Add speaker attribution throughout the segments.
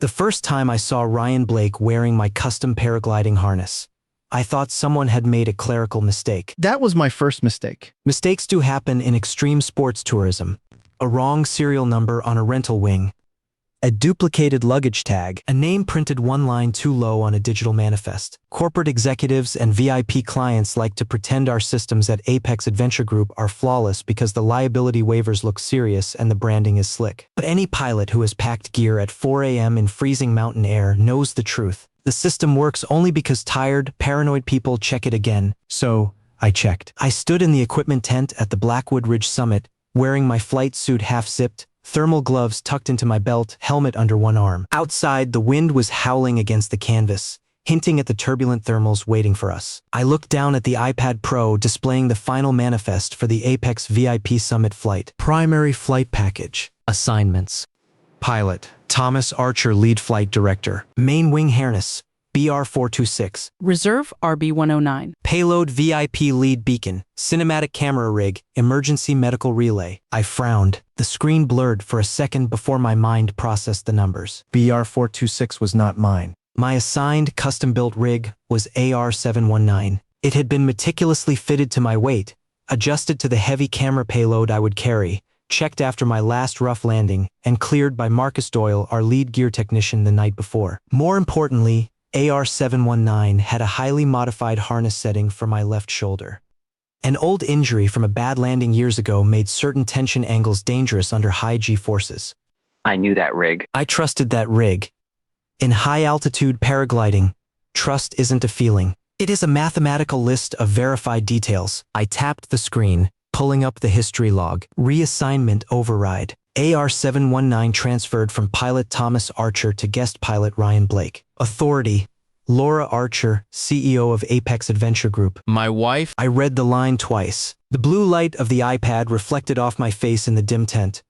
Speaker 1: The first time I saw Ryan Blake wearing my custom paragliding harness, I thought someone had made a clerical mistake.
Speaker 2: That was my first mistake.
Speaker 1: Mistakes do happen in extreme sports tourism. A wrong serial number on a rental wing, a duplicated luggage tag, a name printed one line too low on a digital manifest. Corporate executives and VIP clients like to pretend our systems at Apex Adventure Group are flawless because the liability waivers look serious and the branding is slick. But any pilot who has packed gear at 4 a.m. in freezing mountain air knows the truth. The system works only because tired, paranoid people check it again. So, I checked. I stood in the equipment tent at the Blackwood Ridge Summit, wearing my flight suit half-zipped, thermal gloves tucked into my belt, helmet under one arm. Outside, the wind was howling against the canvas, hinting at the turbulent thermals waiting for us. I looked down at the iPad Pro displaying the final manifest for the Apex VIP Summit flight. Primary flight package. Assignments. Pilot, Thomas Archer, lead flight director. Main wing harness, BR-426.
Speaker 3: Reserve RB-109.
Speaker 1: Payload VIP lead beacon, cinematic camera rig, emergency medical relay. I frowned. The screen blurred for a second before my mind processed the numbers. BR-426 was not mine. My assigned custom-built rig was AR-719. It had been meticulously fitted to my weight, adjusted to the heavy camera payload I would carry, checked after my last rough landing, and cleared by Marcus Doyle, our lead gear technician, the night before. More importantly, AR-719 had a highly modified harness setting for my left shoulder. An old injury from a bad landing years ago made certain tension angles dangerous under high G-forces.
Speaker 4: I knew that rig.
Speaker 1: I trusted that rig. In high-altitude paragliding, trust isn't a feeling. It is a mathematical list of verified details. I tapped the screen, pulling up the history log. Reassignment override. AR-719 transferred from pilot Thomas Archer to guest pilot Ryan Blake. Authority, Laura Archer, CEO of Apex Adventure Group.
Speaker 5: My wife?
Speaker 1: I read the line twice. The blue light of the iPad reflected off my face in the dim tent.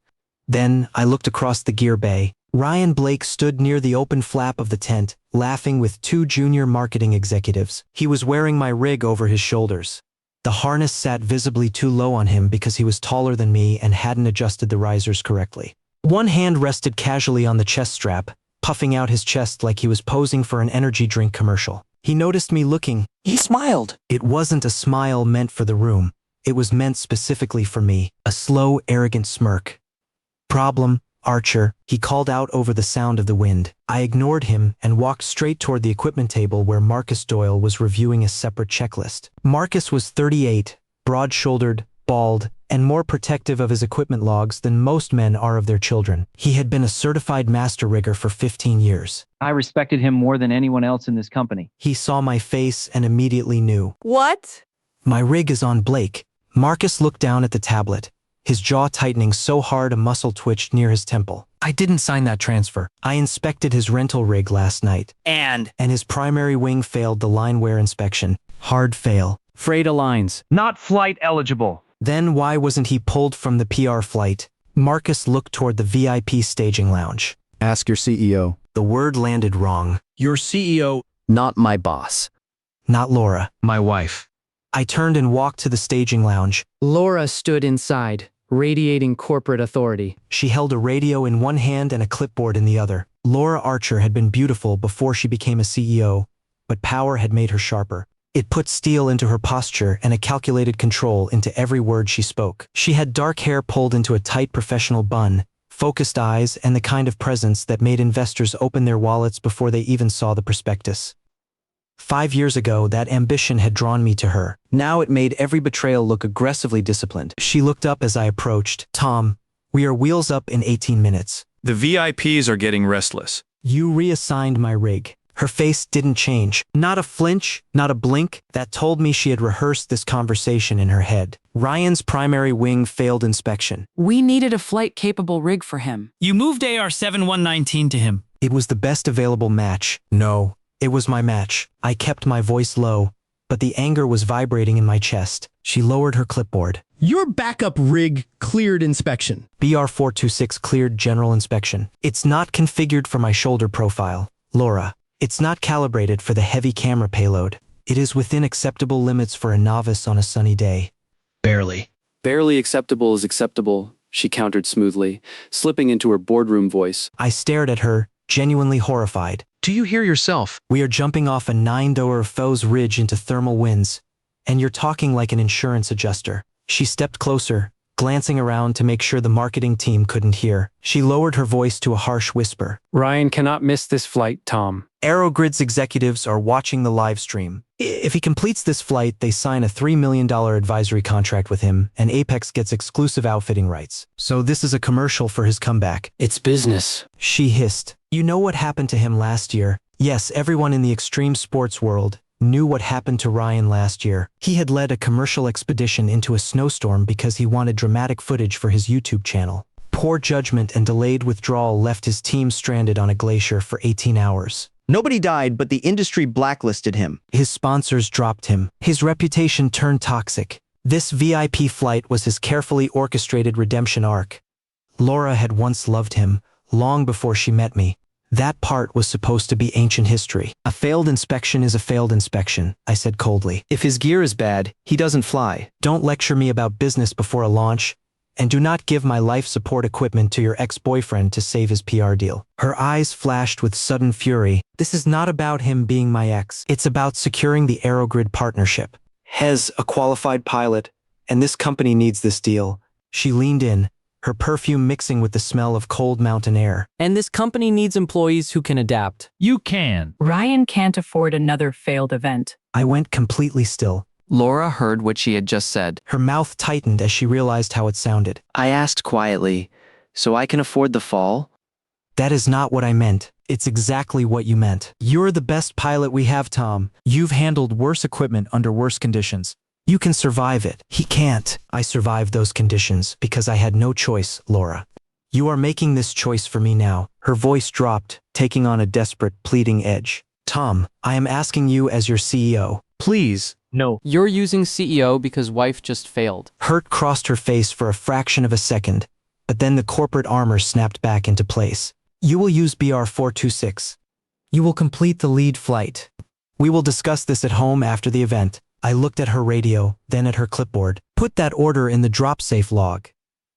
Speaker 1: Then I looked across the gear bay. Ryan Blake stood near the open flap of the tent, laughing with two junior marketing executives. He was wearing my rig over his shoulders. The harness sat visibly too low on him because he was taller than me and hadn't adjusted the risers correctly. One hand rested casually on the chest strap, puffing out his chest like he was posing for an energy drink commercial. He noticed me looking.
Speaker 4: He smiled.
Speaker 1: It wasn't a smile meant for the room. It was meant specifically for me. A slow, arrogant smirk. Problem, Archer, he called out over the sound of the wind. I ignored him and walked straight toward the equipment table where Marcus Doyle was reviewing a separate checklist. Marcus was 38, broad-shouldered, bald, and more protective of his equipment logs than most men are of their children. He had been a certified master rigger for 15 years.
Speaker 6: I respected him more than anyone else in this company.
Speaker 1: He saw my face and immediately knew.
Speaker 3: What?
Speaker 1: My rig is on Blake. Marcus looked down at the tablet, his jaw tightening so hard a muscle twitched near his temple. I didn't sign that transfer. I inspected his rental rig last night. And his primary wing failed the line wear inspection. Hard fail.
Speaker 6: Frayed lines. Not flight eligible.
Speaker 1: Then why wasn't he pulled from the PR flight? Marcus looked toward the VIP staging lounge.
Speaker 2: Ask your CEO.
Speaker 1: The word landed wrong.
Speaker 5: Your CEO?
Speaker 2: Not my boss.
Speaker 1: Not Laura.
Speaker 5: My wife.
Speaker 1: I turned and walked to the staging lounge.
Speaker 7: Laura stood inside, radiating corporate authority.
Speaker 1: She held a radio in one hand and a clipboard in the other. Laura Archer had been beautiful before she became a CEO, but power had made her sharper. It put steel into her posture and a calculated control into every word she spoke. She had dark hair pulled into a tight professional bun, focused eyes, and the kind of presence that made investors open their wallets before they even saw the prospectus. 5 years ago, that ambition had drawn me to her. Now it made every betrayal look aggressively disciplined. She looked up as I approached. Tom, we are wheels up in 18 minutes.
Speaker 5: The VIPs are getting restless.
Speaker 1: You reassigned my rig. Her face didn't change. Not a flinch, not a blink. That told me she had rehearsed this conversation in her head. Ryan's primary wing failed inspection.
Speaker 3: We needed a flight-capable rig for him.
Speaker 8: You moved AR-7119 to him.
Speaker 1: It was the best available match. No, it was my match. I kept my voice low, but the anger was vibrating in my chest. She lowered her clipboard.
Speaker 2: Your backup rig cleared inspection.
Speaker 1: BR-426 cleared general inspection. It's not configured for my shoulder profile. Laura, it's not calibrated for the heavy camera payload. It is within acceptable limits for a novice on a sunny day.
Speaker 5: Barely.
Speaker 9: Barely acceptable is acceptable, she countered smoothly, slipping into her boardroom voice.
Speaker 1: I stared at her, genuinely horrified.
Speaker 2: Do you hear yourself?
Speaker 1: We are jumping off a 9-door Foes ridge into thermal winds, and you're talking like an insurance adjuster. She stepped closer, glancing around to make sure the marketing team couldn't hear. She lowered her voice to a harsh whisper.
Speaker 9: Ryan cannot miss this flight, Tom.
Speaker 1: Aerogrid's executives are watching the live stream. If he completes this flight, they sign a $3 million advisory contract with him, and Apex gets exclusive outfitting rights. So this is a commercial for his comeback.
Speaker 9: It's business.
Speaker 1: She hissed. You know what happened to him last year? Yes, everyone in the extreme sports world knew what happened to Ryan last year. He had led a commercial expedition into a snowstorm because he wanted dramatic footage for his YouTube channel. Poor judgment and delayed withdrawal left his team stranded on a glacier for 18 hours.
Speaker 10: Nobody died, but the industry blacklisted him.
Speaker 1: His sponsors dropped him. His reputation turned toxic. This VIP flight was his carefully orchestrated redemption arc. Laura had once loved him, long before she met me. That part was supposed to be ancient history. A failed inspection is a failed inspection, I said coldly. If his gear is bad, he doesn't fly. Don't lecture me about business before a launch, and do not give my life support equipment to your ex-boyfriend to save his PR deal. Her eyes flashed with sudden fury. This is not about him being my ex. It's about securing the Aerogrid partnership. Hez, a qualified pilot, and this company needs this deal. She leaned in, her perfume mixing with the smell of cold mountain air.
Speaker 7: And this company needs employees who can adapt.
Speaker 8: You can.
Speaker 3: Ryan can't afford another failed event.
Speaker 1: I went completely still.
Speaker 4: Laura heard what she had just said.
Speaker 1: Her mouth tightened as she realized how it sounded.
Speaker 4: I asked quietly, so I can afford the fall?
Speaker 1: That is not what I meant. It's exactly what you meant. You're the best pilot we have, Tom. You've handled worse equipment under worse conditions. You can survive it. He can't. I survived those conditions because I had no choice, Laura. You are making this choice for me now. Her voice dropped, taking on a desperate, pleading edge. Tom, I am asking you as your CEO.
Speaker 5: Please.
Speaker 8: No.
Speaker 7: You're using CEO because wife just failed.
Speaker 1: Hurt crossed her face for a fraction of a second, but then the corporate armor snapped back into place. You will use BR-426. You will complete the lead flight. We will discuss this at home after the event. I looked at her radio, then at her clipboard. Put that order in the drop safe log.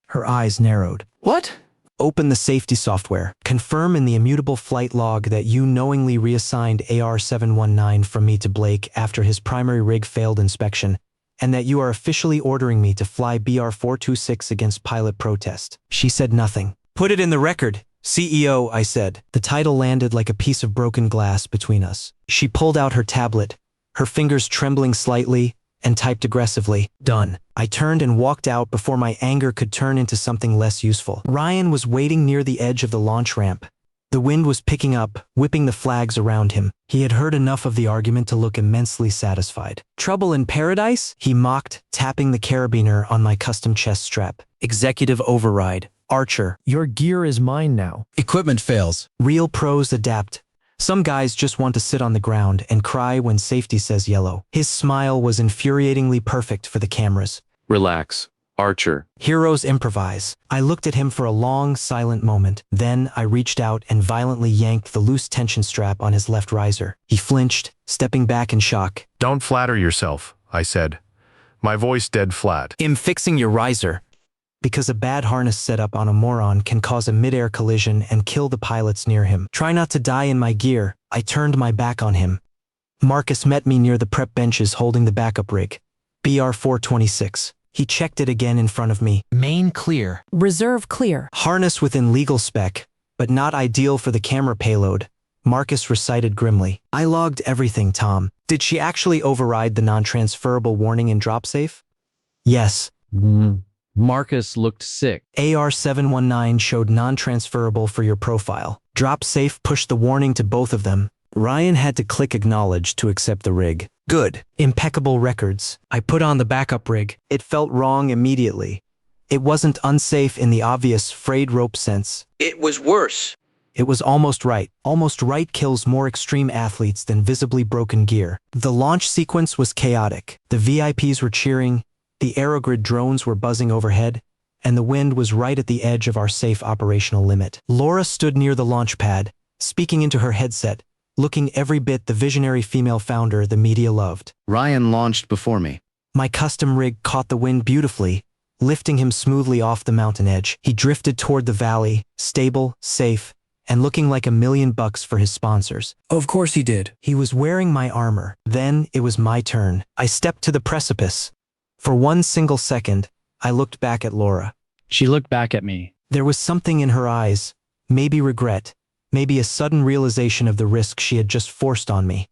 Speaker 1: Her eyes narrowed.
Speaker 4: What?
Speaker 1: Open the safety software. Confirm in the immutable flight log that you knowingly reassigned AR-719 from me to Blake after his primary rig failed inspection, and that you are officially ordering me to fly BR-426 against pilot protest. She said nothing. Put it in the record, CEO, I said. The title landed like a piece of broken glass between us. She pulled out her tablet, her fingers trembling slightly, and typed aggressively. Done. I turned and walked out before my anger could turn into something less useful. Ryan was waiting near the edge of the launch ramp. The wind was picking up, whipping the flags around him. He had heard enough of the argument to look immensely satisfied. Trouble in paradise? He mocked, tapping the carabiner on my custom chest strap. Executive override. Archer.
Speaker 5: Your gear is mine now.
Speaker 2: Equipment fails.
Speaker 1: Real pros adapt. Some guys just want to sit on the ground and cry when safety says yellow. His smile was infuriatingly perfect for the cameras.
Speaker 11: Relax, Archer.
Speaker 1: Heroes improvise. I looked at him for a long, silent moment. Then I reached out and violently yanked the loose tension strap on his left riser. He flinched, stepping back in shock.
Speaker 12: Don't flatter yourself, I said, my voice dead flat.
Speaker 1: I'm fixing your riser. Because a bad harness setup on a moron can cause a mid-air collision and kill the pilots near him. Try not to die in my gear. I turned my back on him. Marcus met me near the prep benches holding the backup rig. BR-426. He checked it again in front of me.
Speaker 5: Main clear.
Speaker 3: Reserve clear.
Speaker 1: Harness within legal spec, but not ideal for the camera payload, Marcus recited grimly. I logged everything, Tom. Did she actually override the non-transferable warning in DropSafe? Yes.
Speaker 6: Marcus looked sick.
Speaker 1: AR-719 showed non-transferable for your profile. DropSafe pushed the warning to both of them. Ryan had to click acknowledge to accept the rig. Good. Impeccable records. I put on the backup rig. It felt wrong immediately. It wasn't unsafe in the obvious frayed rope sense.
Speaker 4: It was worse.
Speaker 1: It was almost right. Almost right kills more extreme athletes than visibly broken gear. The launch sequence was chaotic. The VIPs were cheering, the Aerogrid drones were buzzing overhead, and the wind was right at the edge of our safe operational limit. Laura stood near the launch pad, speaking into her headset, looking every bit the visionary female founder the media loved.
Speaker 10: Ryan launched before me.
Speaker 1: My custom rig caught the wind beautifully, lifting him smoothly off the mountain edge. He drifted toward the valley, stable, safe, and looking like $1,000,000 for his sponsors.
Speaker 8: Of course he did.
Speaker 1: He was wearing my armor. Then it was my turn. I stepped to the precipice. For one single second, I looked back at Laura.
Speaker 13: She looked back at me.
Speaker 1: There was something in her eyes, maybe regret, maybe a sudden realization of the risk she had just forced on me.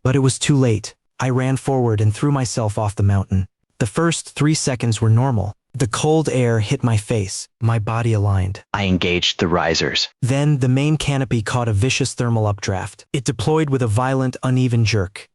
Speaker 1: But it was too late. I ran forward and threw myself off the mountain. The first 3 seconds were normal. The cold air hit my face, my body aligned.
Speaker 4: I engaged the risers.
Speaker 1: Then the main canopy caught a vicious thermal updraft. It deployed with a violent, uneven jerk.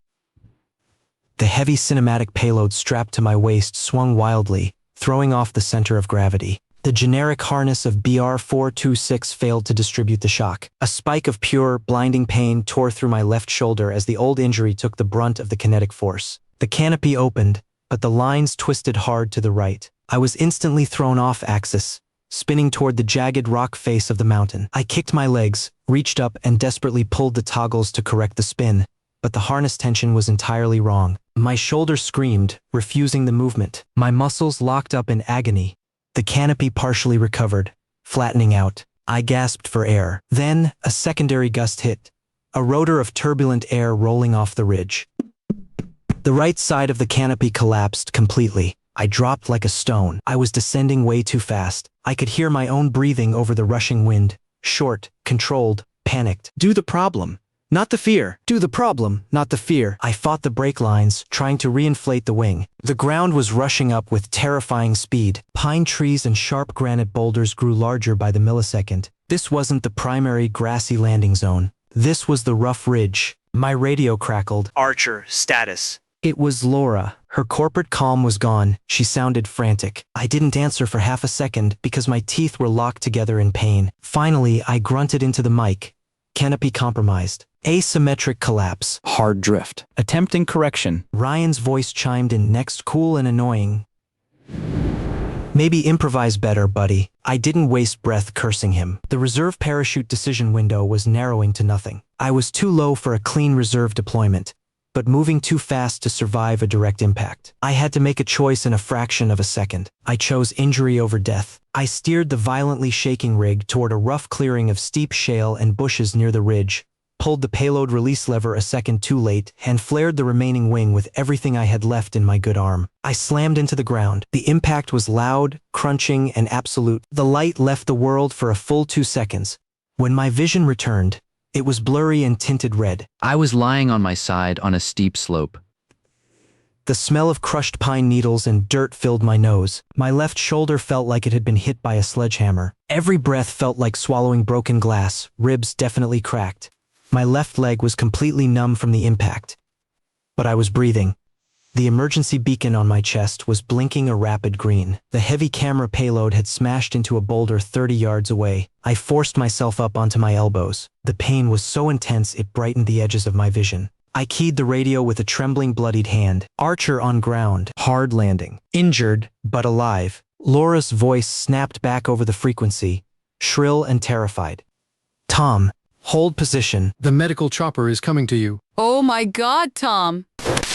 Speaker 1: The heavy cinematic payload strapped to my waist swung wildly, throwing off the center of gravity. The generic harness of BR-426 failed to distribute the shock. A spike of pure, blinding pain tore through my left shoulder as the old injury took the brunt of the kinetic force. The canopy opened, but the lines twisted hard to the right. I was instantly thrown off axis, spinning toward the jagged rock face of the mountain. I kicked my legs, reached up and desperately pulled the toggles to correct the spin, but the harness tension was entirely wrong. My shoulder screamed, refusing the movement. My muscles locked up in agony. The canopy partially recovered, flattening out. I gasped for air. Then, a secondary gust hit, a rotor of turbulent air rolling off the ridge. The right side of the canopy collapsed completely. I dropped like a stone. I was descending way too fast. I could hear my own breathing over the rushing wind. Short, controlled, panicked. Do the problem, not the fear. Do the problem, not the fear. I fought the brake lines, trying to reinflate the wing. The ground was rushing up with terrifying speed. Pine trees and sharp granite boulders grew larger by the millisecond. This wasn't the primary grassy landing zone. This was the rough ridge. My radio crackled.
Speaker 10: Archer, status.
Speaker 1: It was Laura. Her corporate calm was gone. She sounded frantic. I didn't answer for half a second because my teeth were locked together in pain. Finally, I grunted into the mic. Canopy compromised. Asymmetric collapse.
Speaker 8: Hard drift. Attempting correction.
Speaker 1: Ryan's voice chimed in next, cool and annoying. Maybe improvise better, buddy. I didn't waste breath cursing him. The reserve parachute decision window was narrowing to nothing. I was too low for a clean reserve deployment, but moving too fast to survive a direct impact. I had to make a choice in a fraction of a second. I chose injury over death. I steered the violently shaking rig toward a rough clearing of steep shale and bushes near the ridge, pulled the payload release lever a second too late, and flared the remaining wing with everything I had left in my good arm. I slammed into the ground. The impact was loud, crunching, and absolute. The light left the world for a full 2 seconds. When my vision returned, it was blurry and tinted red.
Speaker 6: I was lying on my side on a steep slope.
Speaker 1: The smell of crushed pine needles and dirt filled my nose. My left shoulder felt like it had been hit by a sledgehammer. Every breath felt like swallowing broken glass, ribs definitely cracked. My left leg was completely numb from the impact. But I was breathing. The emergency beacon on my chest was blinking a rapid green. The heavy camera payload had smashed into a boulder 30 yards away. I forced myself up onto my elbows. The pain was so intense it brightened the edges of my vision. I keyed the radio with a trembling, bloodied hand. Archer on ground. Hard landing. Injured, but alive. Laura's voice snapped back over the frequency, shrill and terrified. Tom, hold position.
Speaker 2: The medical chopper is coming to you.
Speaker 3: Oh my God, Tom.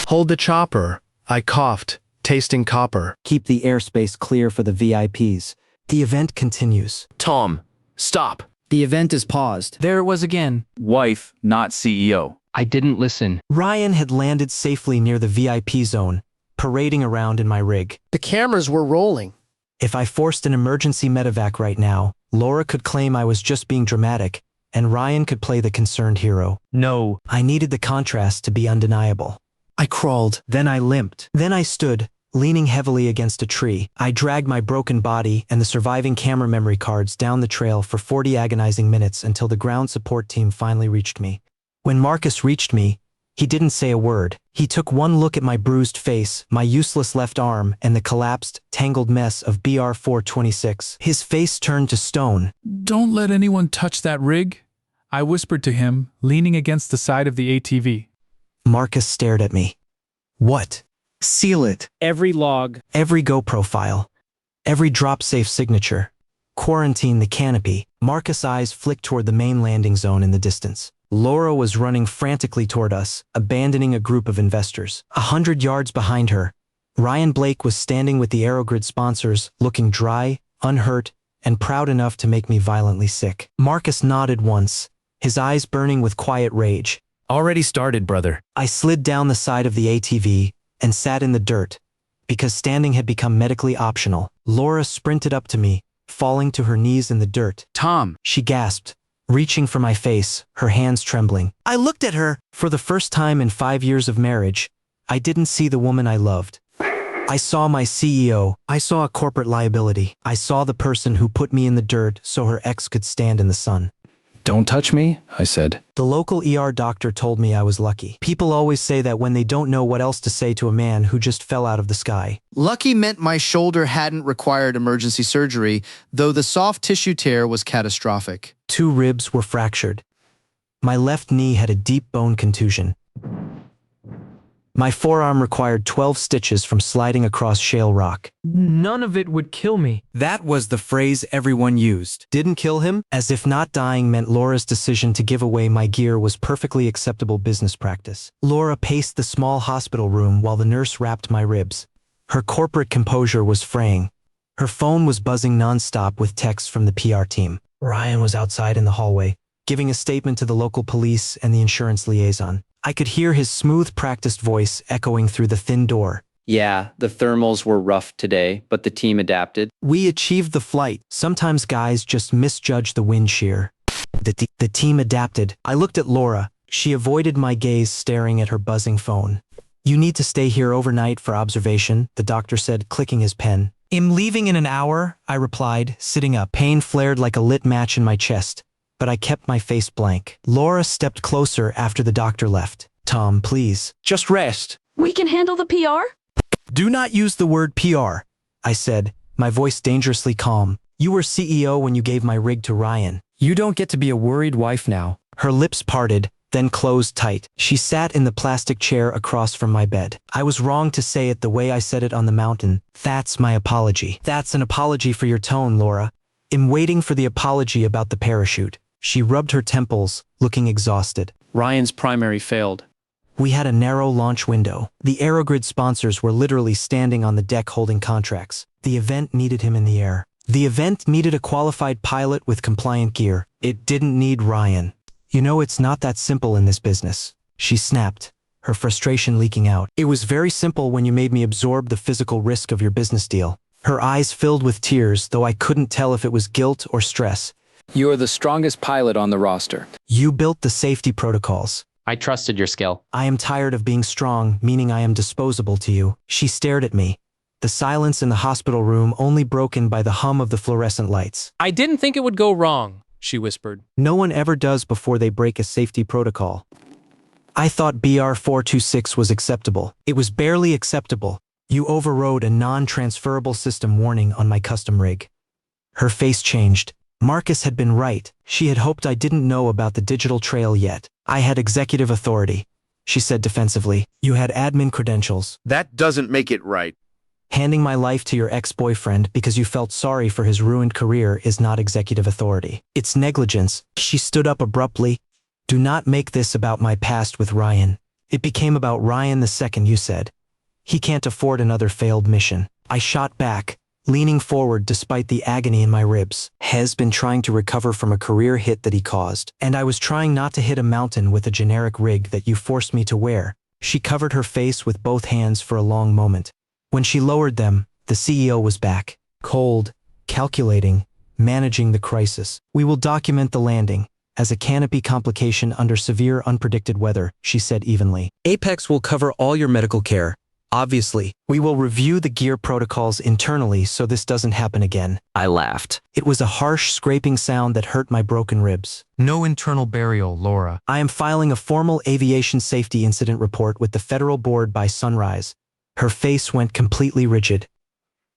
Speaker 12: Hold the chopper. I coughed, tasting copper.
Speaker 1: Keep the airspace clear for the VIPs. The event continues.
Speaker 8: Tom, stop.
Speaker 5: The event is paused.
Speaker 8: There it was again. Wife, not CEO.
Speaker 6: I didn't listen.
Speaker 1: Ryan had landed safely near the VIP zone, parading around in my rig.
Speaker 5: The cameras were rolling.
Speaker 1: If I forced an emergency medevac right now, Laura could claim I was just being dramatic, and Ryan could play the concerned hero. No, I needed the contrast to be undeniable. I crawled, then I limped, then I stood, leaning heavily against a tree. I dragged my broken body and the surviving camera memory cards down the trail for 40 agonizing minutes until the ground support team finally reached me. When Marcus reached me, he didn't say a word. He took one look at my bruised face, my useless left arm, and the collapsed, tangled mess of BR-426. His face turned to stone.
Speaker 14: Don't let anyone touch that rig, I whispered to him, leaning against the side of the ATV.
Speaker 1: Marcus stared at me. What? Seal it.
Speaker 5: Every log.
Speaker 1: Every GoPro file. Every drop-safe signature. Quarantine the canopy. Marcus' eyes flicked toward the main landing zone in the distance. Laura was running frantically toward us, abandoning a group of investors. 100 yards behind her, Ryan Blake was standing with the Aerogrid sponsors, looking dry, unhurt, and proud enough to make me violently sick. Marcus nodded once, his eyes burning with quiet rage.
Speaker 8: Already started, brother.
Speaker 1: I slid down the side of the ATV and sat in the dirt, because standing had become medically optional. Laura sprinted up to me, falling to her knees in the dirt.
Speaker 8: Tom.
Speaker 1: She gasped, reaching for my face, her hands trembling. I looked at her. For the first time in 5 years of marriage, I didn't see the woman I loved. I saw my CEO. I saw a corporate liability. I saw the person who put me in the dirt so her ex could stand in the sun.
Speaker 8: Don't touch me, I said.
Speaker 1: The local ER doctor told me I was lucky. People always say that when they don't know what else to say to a man who just fell out of the sky.
Speaker 5: Lucky meant my shoulder hadn't required emergency surgery, though the soft tissue tear was catastrophic.
Speaker 1: 2 ribs were fractured. My left knee had a deep bone contusion. My forearm required 12 stitches from sliding across shale rock.
Speaker 7: None of it would kill me.
Speaker 8: That was the phrase everyone used.
Speaker 1: Didn't kill him? As if not dying meant Laura's decision to give away my gear was perfectly acceptable business practice. Laura paced the small hospital room while the nurse wrapped my ribs. Her corporate composure was fraying. Her phone was buzzing nonstop with texts from the PR team. Ryan was outside in the hallway, giving a statement to the local police and the insurance liaison. I could hear his smooth, practiced voice echoing through the thin door.
Speaker 13: Yeah, the thermals were rough today, but the team adapted.
Speaker 1: We achieved the flight. Sometimes guys just misjudge the wind shear. The team adapted. I looked at Laura. She avoided my gaze, staring at her buzzing phone. You need to stay here overnight for observation, the doctor said, clicking his pen. I'm leaving in an hour, I replied, sitting up. Pain flared like a lit match in my chest, but I kept my face blank. Laura stepped closer after the doctor left. Tom, please.
Speaker 8: Just rest.
Speaker 3: We can handle the PR?
Speaker 1: Do not use the word PR, I said, my voice dangerously calm. You were CEO when you gave my rig to Ryan.
Speaker 7: You don't get to be a worried wife now.
Speaker 1: Her lips parted, then closed tight. She sat in the plastic chair across from my bed. I was wrong to say it the way I said it on the mountain. That's my apology. That's an apology for your tone, Laura. I'm waiting for the apology about the parachute. She rubbed her temples, looking exhausted.
Speaker 9: Ryan's primary failed.
Speaker 1: We had a narrow launch window. The Aerogrid sponsors were literally standing on the deck holding contracts. The event needed him in the air. The event needed a qualified pilot with compliant gear. It didn't need Ryan. You know, it's not that simple in this business. She snapped, her frustration leaking out. It was very simple when you made me absorb the physical risk of your business deal. Her eyes filled with tears, though I couldn't tell if it was guilt or stress.
Speaker 9: You are the strongest pilot on the roster.
Speaker 1: You built the safety protocols.
Speaker 13: I trusted your skill.
Speaker 1: I am tired of being strong, meaning I am disposable to you. She stared at me, the silence in the hospital room only broken by the hum of the fluorescent lights.
Speaker 15: I didn't think it would go wrong, she whispered.
Speaker 1: No one ever does before they break a safety protocol. I thought BR 426 was acceptable. It was barely acceptable. You overrode a non-transferable system warning on my custom rig. Her face changed. Marcus had been right. She had hoped I didn't know about the digital trail yet. I had executive authority, she said defensively. You had admin credentials.
Speaker 12: That doesn't make it right.
Speaker 1: Handing my life to your ex-boyfriend because you felt sorry for his ruined career is not executive authority. It's negligence. She stood up abruptly. Do not make this about my past with Ryan. It became about Ryan II, you said. He can't afford another failed mission. I shot back, leaning forward despite the agony in my ribs. Has been trying to recover from a career hit that he caused, and I was trying not to hit a mountain with a generic rig that you forced me to wear. She covered her face with both hands for a long moment. When she lowered them, the CEO was back. Cold, calculating, managing the crisis. We will document the landing as a canopy complication under severe unpredicted weather, she said evenly. Apex will cover all your medical care. Obviously, we will review the gear protocols internally so this doesn't happen again.
Speaker 6: I laughed.
Speaker 1: It was a harsh, scraping sound that hurt my broken ribs.
Speaker 2: No internal burial, Laura.
Speaker 1: I am filing a formal aviation safety incident report with the federal board by sunrise. Her face went completely rigid.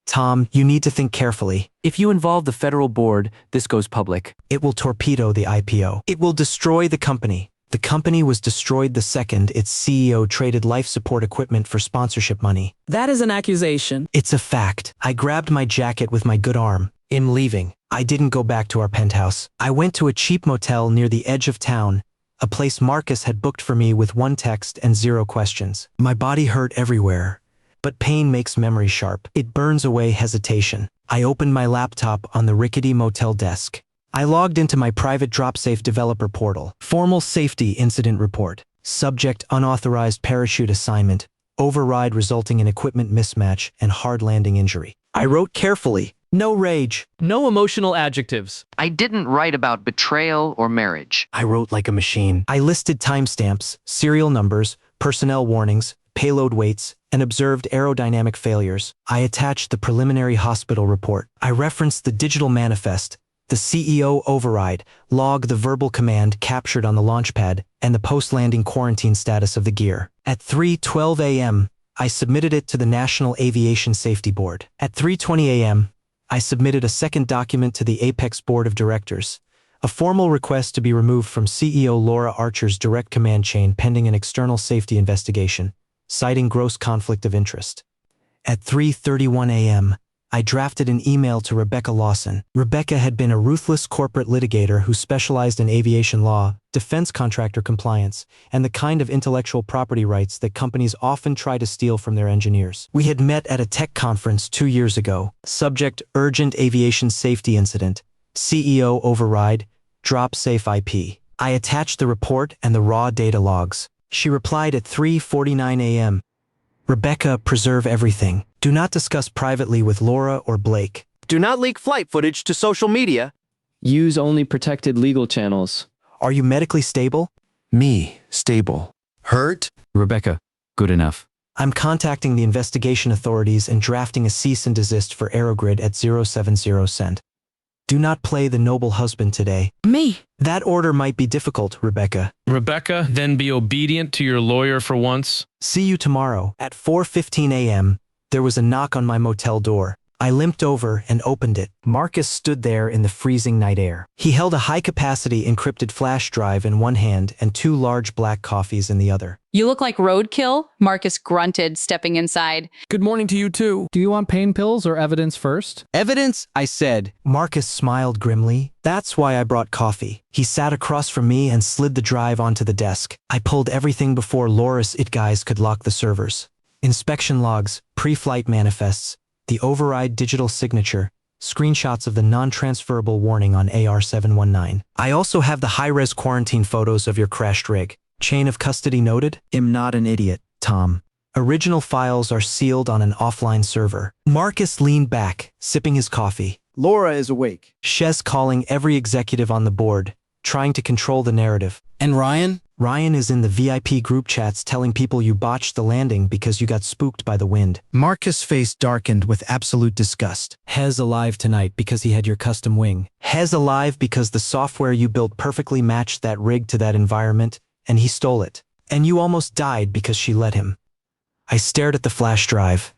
Speaker 1: Tom, you need to think carefully.
Speaker 6: If you involve the federal board, this goes public.
Speaker 1: It will torpedo the IPO. It will destroy the company. The company was destroyed the second its CEO traded life support equipment for sponsorship money.
Speaker 7: That is an accusation.
Speaker 1: It's a fact. I grabbed my jacket with my good arm. I'm leaving. I didn't go back to our penthouse. I went to a cheap motel near the edge of town, a place Marcus had booked for me with 1 text and 0 questions. My body hurt everywhere, but pain makes memory sharp. It burns away hesitation. I opened my laptop on the rickety motel desk. I logged into my private DropSafe developer portal. Formal safety incident report. Subject unauthorized parachute assignment. Override resulting in equipment mismatch and hard landing injury. I wrote carefully. No rage.
Speaker 15: No emotional adjectives.
Speaker 6: I didn't write about betrayal or marriage.
Speaker 1: I wrote like a machine. I listed timestamps, serial numbers, personnel warnings, payload weights, and observed aerodynamic failures. I attached the preliminary hospital report. I referenced the digital manifest, the CEO override, log the verbal command captured on the launchpad, and the post-landing quarantine status of the gear. At 3:12 a.m., I submitted it to the National Aviation Safety Board. At 3:20 a.m., I submitted a second document to the Apex Board of Directors, a formal request to be removed from CEO Laura Archer's direct command chain pending an external safety investigation, citing gross conflict of interest. At 3:31 a.m., I drafted an email to Rebecca Lawson. Rebecca had been a ruthless corporate litigator who specialized in aviation law, defense contractor compliance, and the kind of intellectual property rights that companies often try to steal from their engineers. We had met at a tech conference 2 years ago. Subject: urgent aviation safety incident. CEO override. Drop safe IP. I attached the report and the raw data logs. She replied at 3:49 a.m. Rebecca, preserve everything. Do not discuss privately with Laura or Blake.
Speaker 10: Do not leak flight footage to social media.
Speaker 13: Use only protected legal channels.
Speaker 1: Are you medically stable?
Speaker 8: Me, stable.
Speaker 12: Hurt?
Speaker 6: Rebecca, good enough.
Speaker 1: I'm contacting the investigation authorities and drafting a cease and desist for Aerogrid at 070 cent. Do not play the noble husband today.
Speaker 3: Me.
Speaker 1: That order might be difficult, Rebecca.
Speaker 2: Rebecca, then be obedient to your lawyer for once.
Speaker 1: See you tomorrow. At 4:15 a.m., there was a knock on my motel door. I limped over and opened it. Marcus stood there in the freezing night air. He held a high-capacity encrypted flash drive in one hand and 2 large black coffees in the other.
Speaker 3: You look like roadkill, Marcus grunted, stepping inside.
Speaker 7: Good morning to you too. Do you want pain pills or evidence first?
Speaker 10: Evidence, I said.
Speaker 1: Marcus smiled grimly. That's why I brought coffee. He sat across from me and slid the drive onto the desk. I pulled everything before Loris It guys could lock the servers. Inspection logs, pre-flight manifests, the override digital signature, screenshots of the non-transferable warning on AR-719. I also have the high-res quarantine photos of your crashed rig. Chain of custody noted? Am not an idiot, Tom. Original files are sealed on an offline server. Marcus leaned back, sipping his coffee.
Speaker 10: Laura is awake.
Speaker 1: Shez calling every executive on the board, trying to control the narrative.
Speaker 5: And Ryan?
Speaker 1: Ryan is in the VIP group chats telling people you botched the landing because you got spooked by the wind.
Speaker 5: Marcus' face darkened with absolute disgust.
Speaker 1: Hez alive tonight because he had your custom wing. Hez alive because the software you built perfectly matched that rig to that environment, and he stole it. And you almost died because she let him. I stared at the flash drive.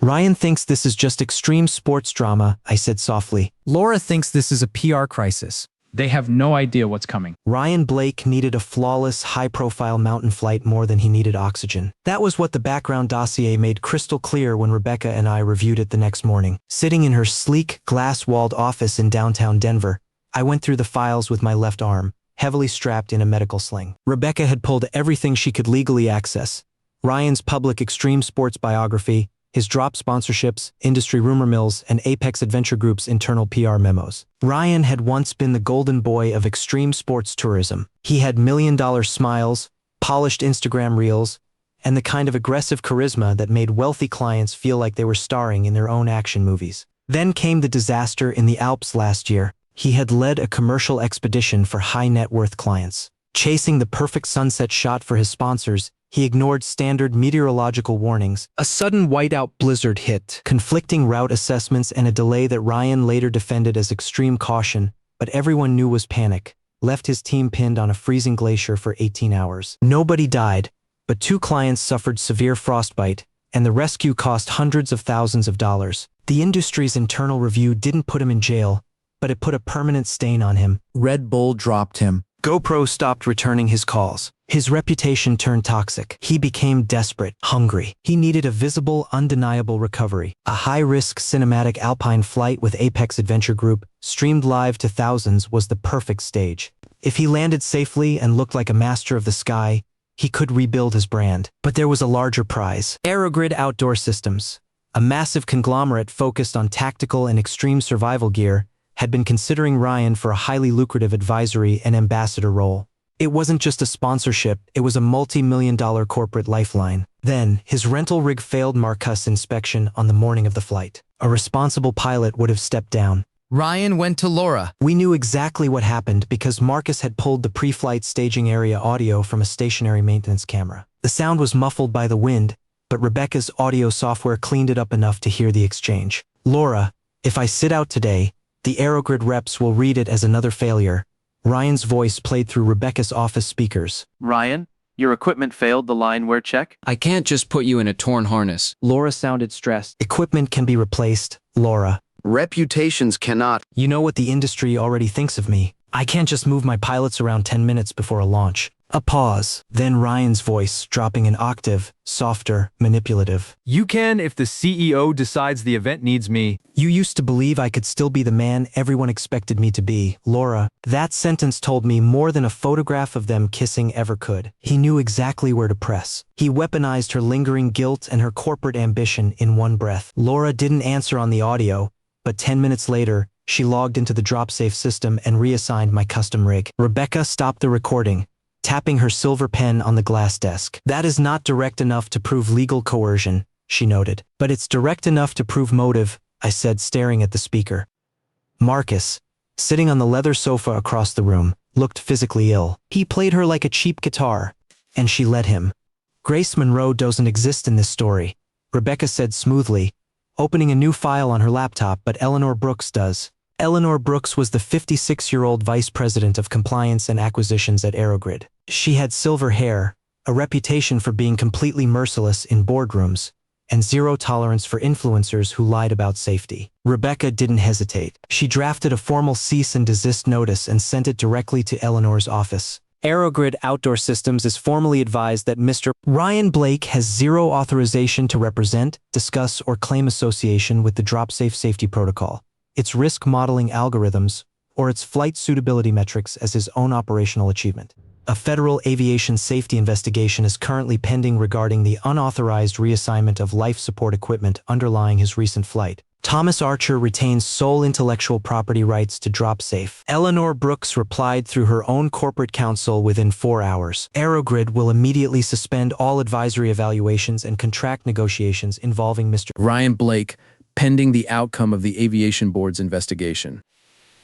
Speaker 1: Ryan thinks this is just extreme sports drama, I said softly.
Speaker 7: Laura thinks this is a PR crisis.
Speaker 14: They have no idea what's coming.
Speaker 1: Ryan Blake needed a flawless, high-profile mountain flight more than he needed oxygen. That was what the background dossier made crystal clear when Rebecca and I reviewed it the next morning. Sitting in her sleek, glass-walled office in downtown Denver, I went through the files with my left arm, heavily strapped in a medical sling. Rebecca had pulled everything she could legally access. Ryan's public extreme sports biography, his drop sponsorships, industry rumor mills, and Apex Adventure Group's internal PR memos. Ryan had once been the golden boy of extreme sports tourism. He had million-dollar smiles, polished Instagram reels, and the kind of aggressive charisma that made wealthy clients feel like they were starring in their own action movies. Then came the disaster in the Alps last year. He had led a commercial expedition for high-net-worth clients. Chasing the perfect sunset shot for his sponsors, he ignored standard meteorological warnings. A sudden whiteout blizzard hit, conflicting route assessments, and a delay that Ryan later defended as extreme caution, but everyone knew was panic, left his team pinned on a freezing glacier for 18 hours. Nobody died, but 2 clients suffered severe frostbite, and the rescue cost hundreds of thousands of dollars. The industry's internal review didn't put him in jail, but it put a permanent stain on him.
Speaker 5: Red Bull dropped him.
Speaker 1: GoPro stopped returning his calls. His reputation turned toxic. He became desperate, hungry. He needed a visible, undeniable recovery. A high-risk cinematic alpine flight with Apex Adventure Group, streamed live to thousands, was the perfect stage. If he landed safely and looked like a master of the sky, he could rebuild his brand. But there was a larger prize. Aerogrid Outdoor Systems. A massive conglomerate focused on tactical and extreme survival gear had been considering Ryan for a highly lucrative advisory and ambassador role. It wasn't just a sponsorship, it was a multi-million-dollar corporate lifeline. Then, his rental rig failed Marcus inspection on the morning of the flight. A responsible pilot would have stepped down.
Speaker 5: Ryan went to Laura.
Speaker 1: We knew exactly what happened because Marcus had pulled the pre-flight staging area audio from a stationary maintenance camera. The sound was muffled by the wind, but Rebecca's audio software cleaned it up enough to hear the exchange. Laura, if I sit out today, the Aerogrid reps will read it as another failure. Ryan's voice played through Rebecca's office speakers.
Speaker 13: Ryan, your equipment failed the line wear check?
Speaker 9: I can't just put you in a torn harness.
Speaker 1: Laura sounded stressed. Equipment can be replaced, Laura.
Speaker 8: Reputations cannot.
Speaker 1: You know what the industry already thinks of me. I can't just move my pilots around 10 minutes before a launch. A pause, then Ryan's voice dropping an octave, softer, manipulative.
Speaker 10: You can if the CEO decides the event needs me.
Speaker 1: You used to believe I could still be the man everyone expected me to be, Laura. That sentence told me more than a photograph of them kissing ever could. He knew exactly where to press. He weaponized her lingering guilt and her corporate ambition in one breath. Laura didn't answer on the audio, but 10 minutes later, she logged into the drop-safe system and reassigned my custom rig. Rebecca stopped the recording, tapping her silver pen on the glass desk. That is not direct enough to prove legal coercion, she noted. But it's direct enough to prove motive, I said, staring at the speaker. Marcus, sitting on the leather sofa across the room, looked physically ill. He played her like a cheap guitar, and she let him. Grace Monroe doesn't exist in this story, Rebecca said smoothly, opening a new file on her laptop, but Eleanor Brooks does. Eleanor Brooks was the 56-year-old vice president of compliance and acquisitions at Aerogrid. She had silver hair, a reputation for being completely merciless in boardrooms, and zero tolerance for influencers who lied about safety. Rebecca didn't hesitate. She drafted a formal cease and desist notice and sent it directly to Eleanor's office. Aerogrid Outdoor Systems is formally advised that Mr. Ryan Blake has zero authorization to represent, discuss, or claim association with the drop-safe safety protocol, its risk modeling algorithms, or its flight suitability metrics as his own operational achievement. A federal aviation safety investigation is currently pending regarding the unauthorized reassignment of life support equipment underlying his recent flight. Thomas Archer retains sole intellectual property rights to DropSafe. Eleanor Brooks replied through her own corporate counsel within 4 hours. Aerogrid will immediately suspend all advisory evaluations and contract negotiations involving Mr.
Speaker 9: Ryan Blake, pending the outcome of the Aviation Board's investigation.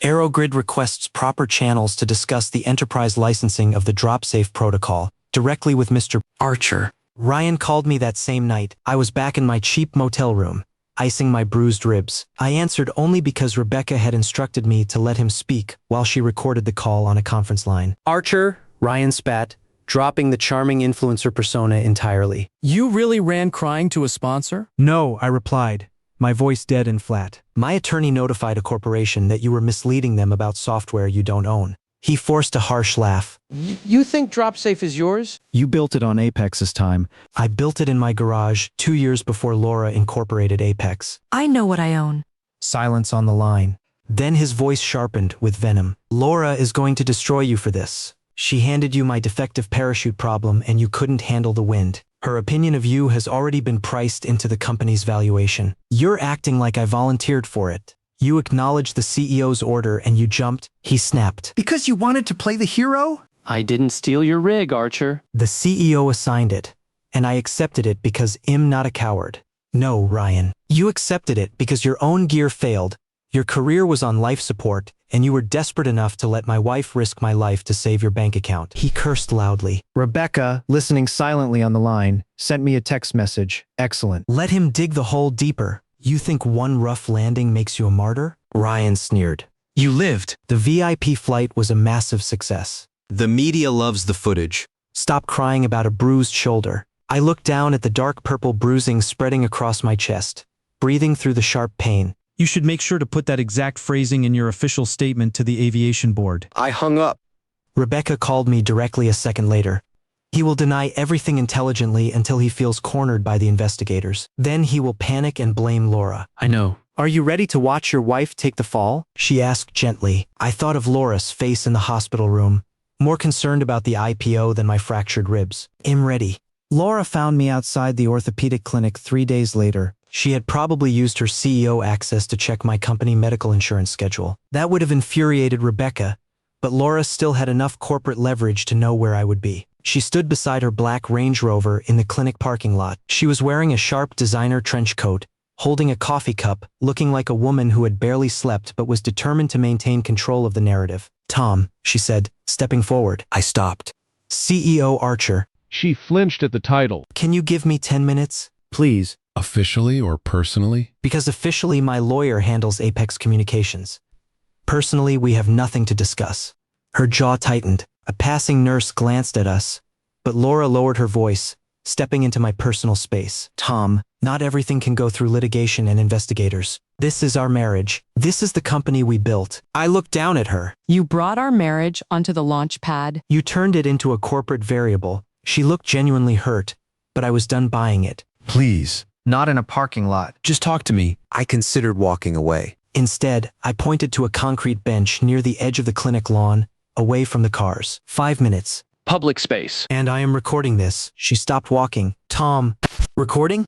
Speaker 1: Aerogrid requests proper channels to discuss the enterprise licensing of the DropSafe protocol directly with Mr. Archer. Ryan called me that same night. I was back in my cheap motel room, icing my bruised ribs. I answered only because Rebecca had instructed me to let him speak while she recorded the call on a conference line. Archer, Ryan spat, dropping the charming influencer persona entirely.
Speaker 10: You really ran crying to a sponsor?
Speaker 1: No, I replied, my voice dead and flat. My attorney notified a corporation that you were misleading them about software you don't own. He forced a harsh laugh.
Speaker 10: You think DropSafe is yours?
Speaker 1: You built it on Apex's time. I built it in my garage 2 years before Laura incorporated Apex.
Speaker 16: I know what I own.
Speaker 1: Silence on the line. Then his voice sharpened with venom. Laura is going to destroy you for this. She handed you my defective parachute problem and you couldn't handle the wind. Her opinion of you has already been priced into the company's valuation. You're acting like I volunteered for it. You acknowledged the CEO's order and you jumped. He snapped.
Speaker 5: Because you wanted to play the hero?
Speaker 13: I didn't steal your rig, Archer.
Speaker 1: The CEO assigned it, and I accepted it because I'm not a coward. No, Ryan. You accepted it because your own gear failed, your career was on life support, and you were desperate enough to let my wife risk my life to save your bank account. He cursed loudly.
Speaker 17: Rebecca, listening silently on the line, sent me a text message. Excellent.
Speaker 1: Let him dig the hole deeper. You think one rough landing makes you a martyr? Ryan sneered.
Speaker 10: You lived.
Speaker 1: The VIP flight was a massive success.
Speaker 8: The media loves the footage.
Speaker 1: Stop crying about a bruised shoulder. I looked down at the dark purple bruising spreading across my chest, breathing through the sharp pain.
Speaker 18: You should make sure to put that exact phrasing in your official statement to the aviation board.
Speaker 8: I hung up.
Speaker 1: Rebecca called me directly a second later. He will deny everything intelligently until he feels cornered by the investigators. Then he will panic and blame Laura.
Speaker 9: I know.
Speaker 1: Are you ready to watch your wife take the fall? She asked gently. I thought of Laura's face in the hospital room, more concerned about the IPO than my fractured ribs. I'm ready. Laura found me outside the orthopedic clinic 3 days later. She had probably used her CEO access to check my company medical insurance schedule. That would have infuriated Rebecca, but Laura still had enough corporate leverage to know where I would be. She stood beside her black Range Rover in the clinic parking lot. She was wearing a sharp designer trench coat, holding a coffee cup, looking like a woman who had barely slept but was determined to maintain control of the narrative. "Tom," she said, stepping forward. I stopped. "CEO Archer."
Speaker 16: She flinched at the title.
Speaker 1: "Can you give me 10 minutes?
Speaker 17: Please."
Speaker 12: Officially or personally?
Speaker 1: Because officially my lawyer handles Apex Communications. Personally, we have nothing to discuss." Her jaw tightened. A passing nurse glanced at us, but Laura lowered her voice, stepping into my personal space. "Tom, not everything can go through litigation and investigators. This is our marriage. This is the company we built." I looked down at her.
Speaker 19: "You brought our marriage onto the launch pad."
Speaker 1: "You turned it into a corporate variable." She looked genuinely hurt, but I was done buying it.
Speaker 8: Please.
Speaker 17: Not in a parking lot.
Speaker 8: Just talk to me. I considered walking away.
Speaker 1: Instead, I pointed to a concrete bench near the edge of the clinic lawn, away from the cars. 5 minutes.
Speaker 13: Public space.
Speaker 1: "And I am recording this." She stopped walking. "Tom, recording?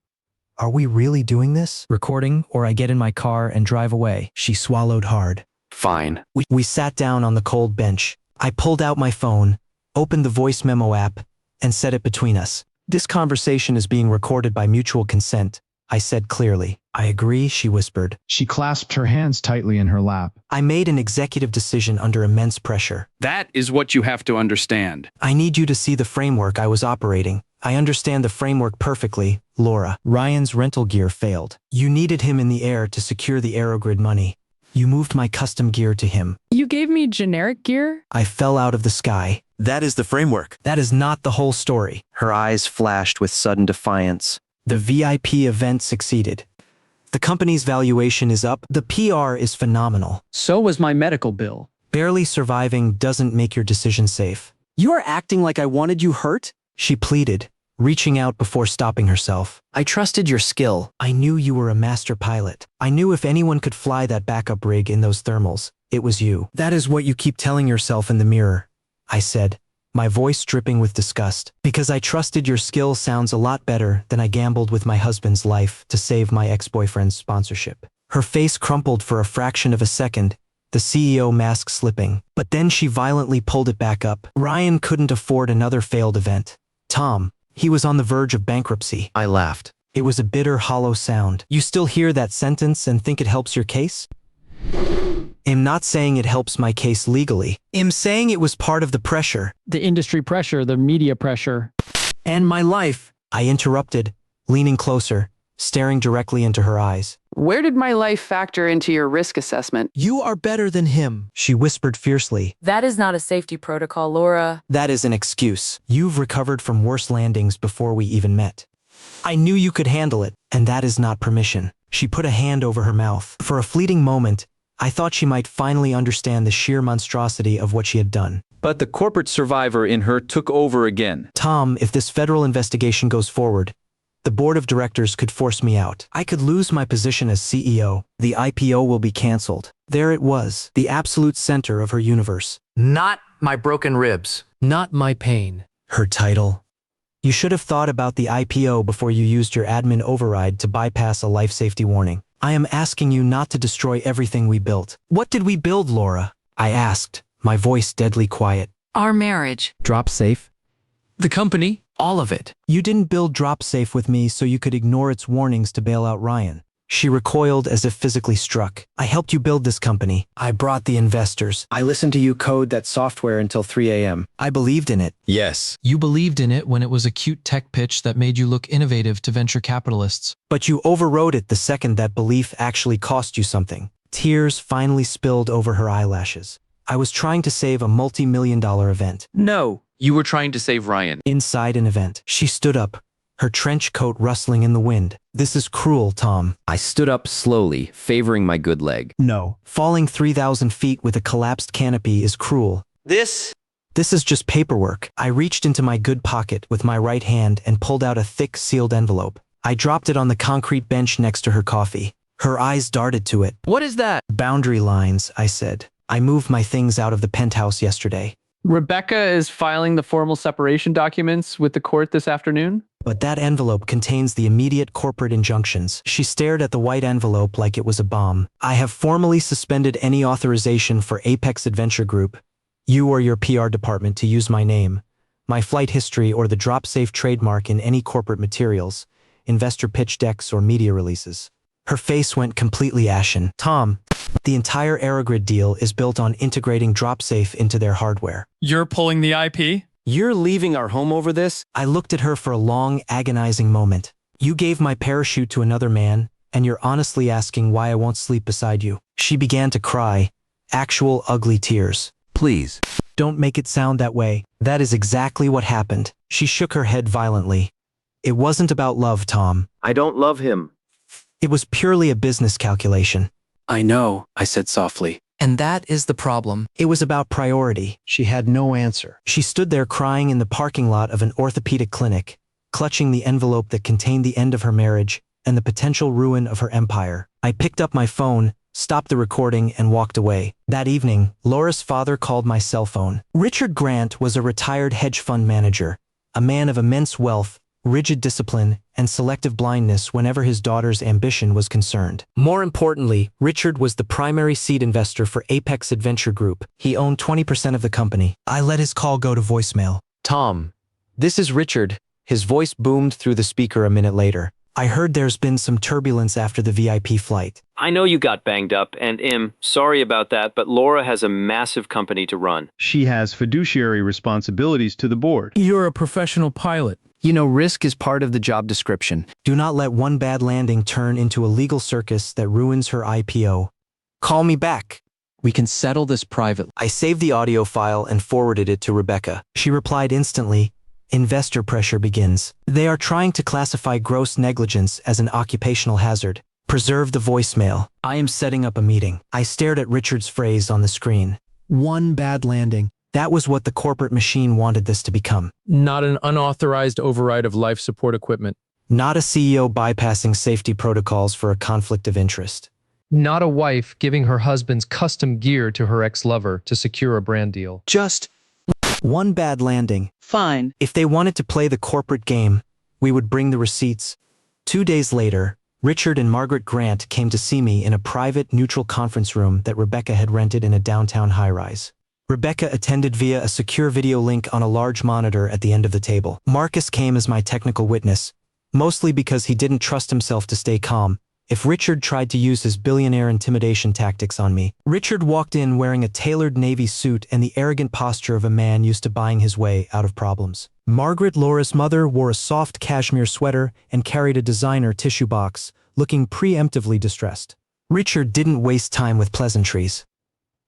Speaker 1: Are we really doing this? Recording, or I get in my car and drive away." She swallowed hard.
Speaker 13: Fine.
Speaker 1: We sat down on the cold bench. I pulled out my phone, opened the voice memo app, and set it between us. "This conversation is being recorded by mutual consent," I said clearly. "I agree," she whispered.
Speaker 17: She clasped her hands tightly in her lap.
Speaker 1: I made an executive decision under immense pressure.
Speaker 20: That is what you have to understand.
Speaker 1: "I need you to see the framework I was operating." "I understand the framework perfectly, Laura." Ryan's rental gear failed. "You needed him in the air to secure the Aerogrid money. You moved my custom gear to him."
Speaker 19: "You gave me generic gear?"
Speaker 1: "I fell out of the sky."
Speaker 8: That is the framework.
Speaker 1: "That is not the whole story."
Speaker 4: Her eyes flashed with sudden defiance.
Speaker 1: "The VIP event succeeded. The company's valuation is up. The PR is phenomenal.
Speaker 13: So was my medical bill.
Speaker 1: Barely surviving doesn't make your decision safe."
Speaker 4: "You're acting like I wanted you hurt?"
Speaker 1: she pleaded, reaching out before stopping herself.
Speaker 4: "I trusted your skill."
Speaker 1: "I knew you were a master pilot. I knew if anyone could fly that backup rig in those thermals, it was you." "That is what you keep telling yourself in the mirror," I said, my voice dripping with disgust. "Because I trusted your skill sounds a lot better than I gambled with my husband's life to save my ex-boyfriend's sponsorship." Her face crumpled for a fraction of a second, the CEO mask slipping. But then she violently pulled it back up. "Ryan couldn't afford another failed event. Tom, he was on the verge of bankruptcy."
Speaker 4: I laughed.
Speaker 1: It was a bitter, hollow sound. "You still hear that sentence and think it helps your case?" "I'm not saying it helps my case legally. I'm saying it was part of the pressure."
Speaker 15: The industry pressure, the media pressure.
Speaker 1: "And my life," I interrupted, leaning closer, staring directly into her eyes.
Speaker 19: "Where did my life factor into your risk assessment?"
Speaker 1: "You are better than him," she whispered fiercely.
Speaker 21: "That is not a safety protocol, Laura."
Speaker 1: "That is an excuse. You've recovered from worse landings before we even met. I knew you could handle it, and that is not permission." She put a hand over her mouth. For a fleeting moment, I thought she might finally understand the sheer monstrosity of what she had done.
Speaker 10: But the corporate survivor in her took over again.
Speaker 1: "Tom, if this federal investigation goes forward, the board of directors could force me out. I could lose my position as CEO. The IPO will be canceled." There it was, the absolute center of her universe.
Speaker 7: Not my broken ribs. Not my pain.
Speaker 1: Her title. "You should have thought about the IPO before you used your admin override to bypass a life safety warning. I am asking you not to destroy everything we built." "What did we build, Laura?" I asked, my voice deadly quiet.
Speaker 21: "Our marriage."
Speaker 17: Drop safe?
Speaker 7: The company?
Speaker 1: "All of it. You didn't build DropSafe with me so you could ignore its warnings to bail out Ryan." She recoiled as if physically struck. "I helped you build this company. I brought the investors. I listened to you code that software until 3 a.m. I believed in it."
Speaker 8: Yes.
Speaker 22: You believed in it when it was a cute tech pitch that made you look innovative to venture capitalists.
Speaker 1: "But you overrode it the second that belief actually cost you something." Tears finally spilled over her eyelashes. "I was trying to save a multi-million-dollar event."
Speaker 13: No, you were trying to save Ryan.
Speaker 1: "Inside an event." She stood up, her trench coat rustling in the wind. "This is cruel, Tom."
Speaker 13: I stood up slowly, favoring my good leg.
Speaker 1: "No. Falling 3,000 feet with a collapsed canopy is cruel. This is just paperwork." I reached into my good pocket with my right hand and pulled out a thick, sealed envelope. I dropped it on the concrete bench next to her coffee. Her eyes darted to it.
Speaker 7: What is that?
Speaker 1: "Boundary lines," I said. "I moved my things out of the penthouse yesterday."
Speaker 15: Rebecca is filing the formal separation documents with the court this afternoon?
Speaker 1: But that envelope contains the immediate corporate injunctions. She stared at the white envelope like it was a bomb. I have formally suspended any authorization for Apex Adventure Group, you or your PR department to use my name, my flight history, or the DropSafe trademark in any corporate materials, investor pitch decks, or media releases. Her face went completely ashen. Tom, the entire Aerogrid deal is built on integrating DropSafe into their hardware.
Speaker 14: You're pulling the IP?
Speaker 10: You're leaving our home over this?
Speaker 1: I looked at her for a long, agonizing moment. You gave my parachute to another man, and you're honestly asking why I won't sleep beside you. She began to cry, actual ugly tears.
Speaker 8: Please.
Speaker 1: Don't make it sound that way. That is exactly what happened. She shook her head violently. It wasn't about love, Tom.
Speaker 8: I don't love him.
Speaker 1: It was purely a business calculation.
Speaker 5: I know, I said softly.
Speaker 22: And that is the problem.
Speaker 1: It was about priority.
Speaker 17: She had no answer.
Speaker 1: She stood there crying in the parking lot of an orthopedic clinic, clutching the envelope that contained the end of her marriage and the potential ruin of her empire. I picked up my phone, stopped the recording, and walked away. That evening, Laura's father called my cell phone. Richard Grant was a retired hedge fund manager, a man of immense wealth, rigid discipline, and selective blindness whenever his daughter's ambition was concerned. More importantly, Richard was the primary seed investor for Apex Adventure Group. He owned 20% of the company. I let his call go to voicemail.
Speaker 10: Tom, this is Richard. His voice boomed through the speaker a minute later.
Speaker 1: I heard there's been some turbulence after the VIP flight.
Speaker 13: I know you got banged up, and sorry about that, but Laura has a massive company to run.
Speaker 16: She has fiduciary responsibilities to the board.
Speaker 14: You're a professional pilot.
Speaker 5: You know, risk is part of the job description.
Speaker 1: Do not let one bad landing turn into a legal circus that ruins her IPO. Call me back.
Speaker 4: We can settle this privately.
Speaker 1: I saved the audio file and forwarded it to Rebecca. She replied instantly, "Investor pressure begins. They are trying to classify gross negligence as an occupational hazard. Preserve the voicemail. I am setting up a meeting." I stared at Richard's phrase on the screen. One bad landing. That was what the corporate machine wanted this to become.
Speaker 2: Not an unauthorized override of life support equipment.
Speaker 1: Not a CEO bypassing safety protocols for a conflict of interest.
Speaker 22: Not a wife giving her husband's custom gear to her ex-lover to secure a brand deal.
Speaker 1: Just one bad landing.
Speaker 19: Fine.
Speaker 1: If they wanted to play the corporate game, we would bring the receipts. 2 days later, Richard and Margaret Grant came to see me in a private, neutral conference room that Rebecca had rented in a downtown high-rise. Rebecca attended via a secure video link on a large monitor at the end of the table. Marcus came as my technical witness, mostly because he didn't trust himself to stay calm if Richard tried to use his billionaire intimidation tactics on me. Richard walked in wearing a tailored navy suit and the arrogant posture of a man used to buying his way out of problems. Margaret, Laura's mother, wore a soft cashmere sweater and carried a designer tissue box, looking preemptively distressed. Richard didn't waste time with pleasantries.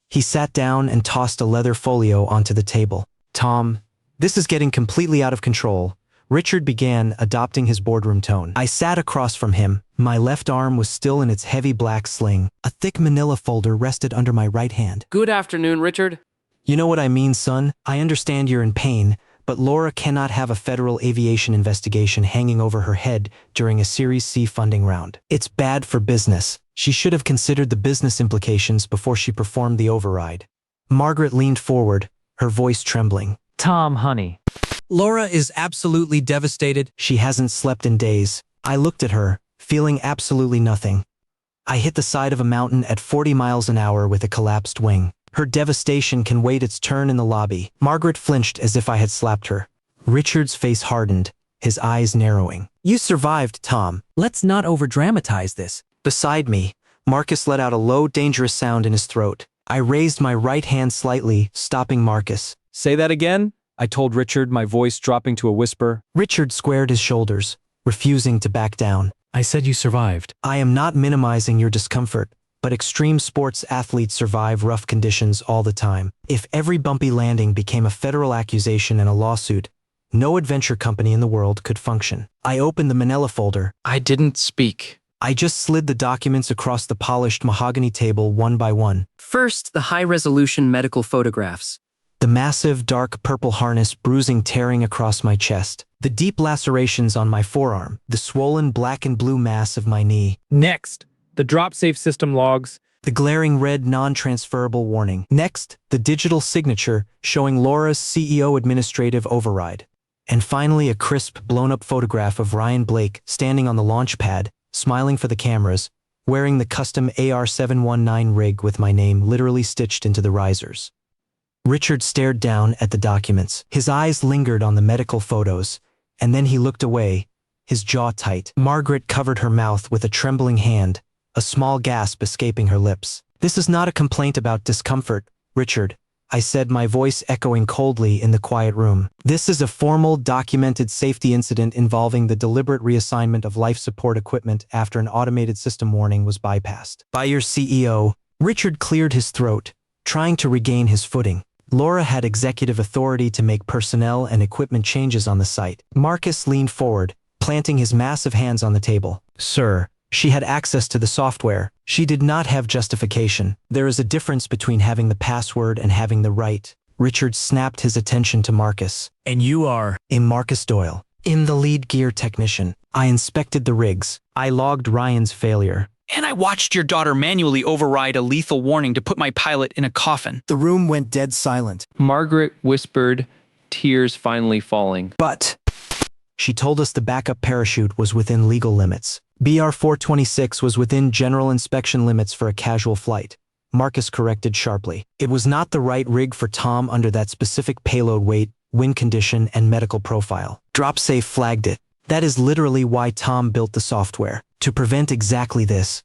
Speaker 1: He sat down and tossed a leather folio onto the table. "Tom, this is getting completely out of control," Richard began, adopting his boardroom tone. I sat across from him. My left arm was still in its heavy black sling. A thick manila folder rested under my right hand.
Speaker 13: Good afternoon, Richard.
Speaker 1: "You know what I mean, son. I understand you're in pain, but Laura cannot have a federal aviation investigation hanging over her head during a Series C funding round. It's bad for business. She should have considered the business implications before she performed the override." Margaret leaned forward, her voice trembling.
Speaker 15: "Tom, honey.
Speaker 1: Laura is absolutely devastated. She hasn't slept in days." I looked at her, feeling absolutely nothing. I hit the side of a mountain at 40 miles an hour with a collapsed wing. Her devastation can wait its turn in the lobby. Margaret flinched as if I had slapped her. Richard's face hardened, his eyes narrowing. "You survived, Tom. Let's not overdramatize this." Beside me, Marcus let out a low, dangerous sound in his throat. I raised my right hand slightly, stopping Marcus.
Speaker 10: Say that again? I told Richard, my voice dropping to a whisper.
Speaker 1: Richard squared his shoulders, refusing to back down.
Speaker 22: I said you survived.
Speaker 1: I am not minimizing your discomfort, but extreme sports athletes survive rough conditions all the time. If every bumpy landing became a federal accusation and a lawsuit, no adventure company in the world could function. I opened the manila folder.
Speaker 4: I didn't speak.
Speaker 1: I just slid the documents across the polished mahogany table one by one.
Speaker 4: First, the high-resolution medical photographs.
Speaker 1: The massive, dark purple harness bruising tearing across my chest. The deep lacerations on my forearm. The swollen black and blue mass of my knee.
Speaker 2: Next, the DropSafe system logs.
Speaker 1: The glaring red non-transferable warning. Next, the digital signature showing Laura's CEO administrative override. And finally a crisp, blown-up photograph of Ryan Blake standing on the launch pad, smiling for the cameras, wearing the custom AR-719 rig with my name literally stitched into the risers. Richard stared down at the documents. His eyes lingered on the medical photos, and then he looked away, his jaw tight. Margaret covered her mouth with a trembling hand, a small gasp escaping her lips. "This is not a complaint about discomfort, Richard," I said, my voice echoing coldly in the quiet room. "This is a formal, documented safety incident involving the deliberate reassignment of life support equipment after an automated system warning was bypassed. By your CEO." Richard cleared his throat, trying to regain his footing. "Laura had executive authority to make personnel and equipment changes on the site." Marcus leaned forward, planting his massive hands on the table. "Sir, she had access to the software. She did not have justification. There is a difference between having the password and having the right." Richard snapped his attention to Marcus. "And you are?" "I'm Marcus Doyle. I'm the lead gear technician. I inspected the rigs. I logged Ryan's failure.
Speaker 6: And I watched your daughter manually override a lethal warning to put my pilot in a coffin."
Speaker 1: The room went dead silent.
Speaker 2: Margaret whispered, tears finally falling.
Speaker 1: "But," she told us, "the backup parachute was within legal limits. BR-426 was within general inspection limits for a casual flight." Marcus corrected sharply. "It was not the right rig for Tom under that specific payload weight, wind condition, and medical profile. DropSafe flagged it. That is literally why Tom built the software, to prevent exactly this."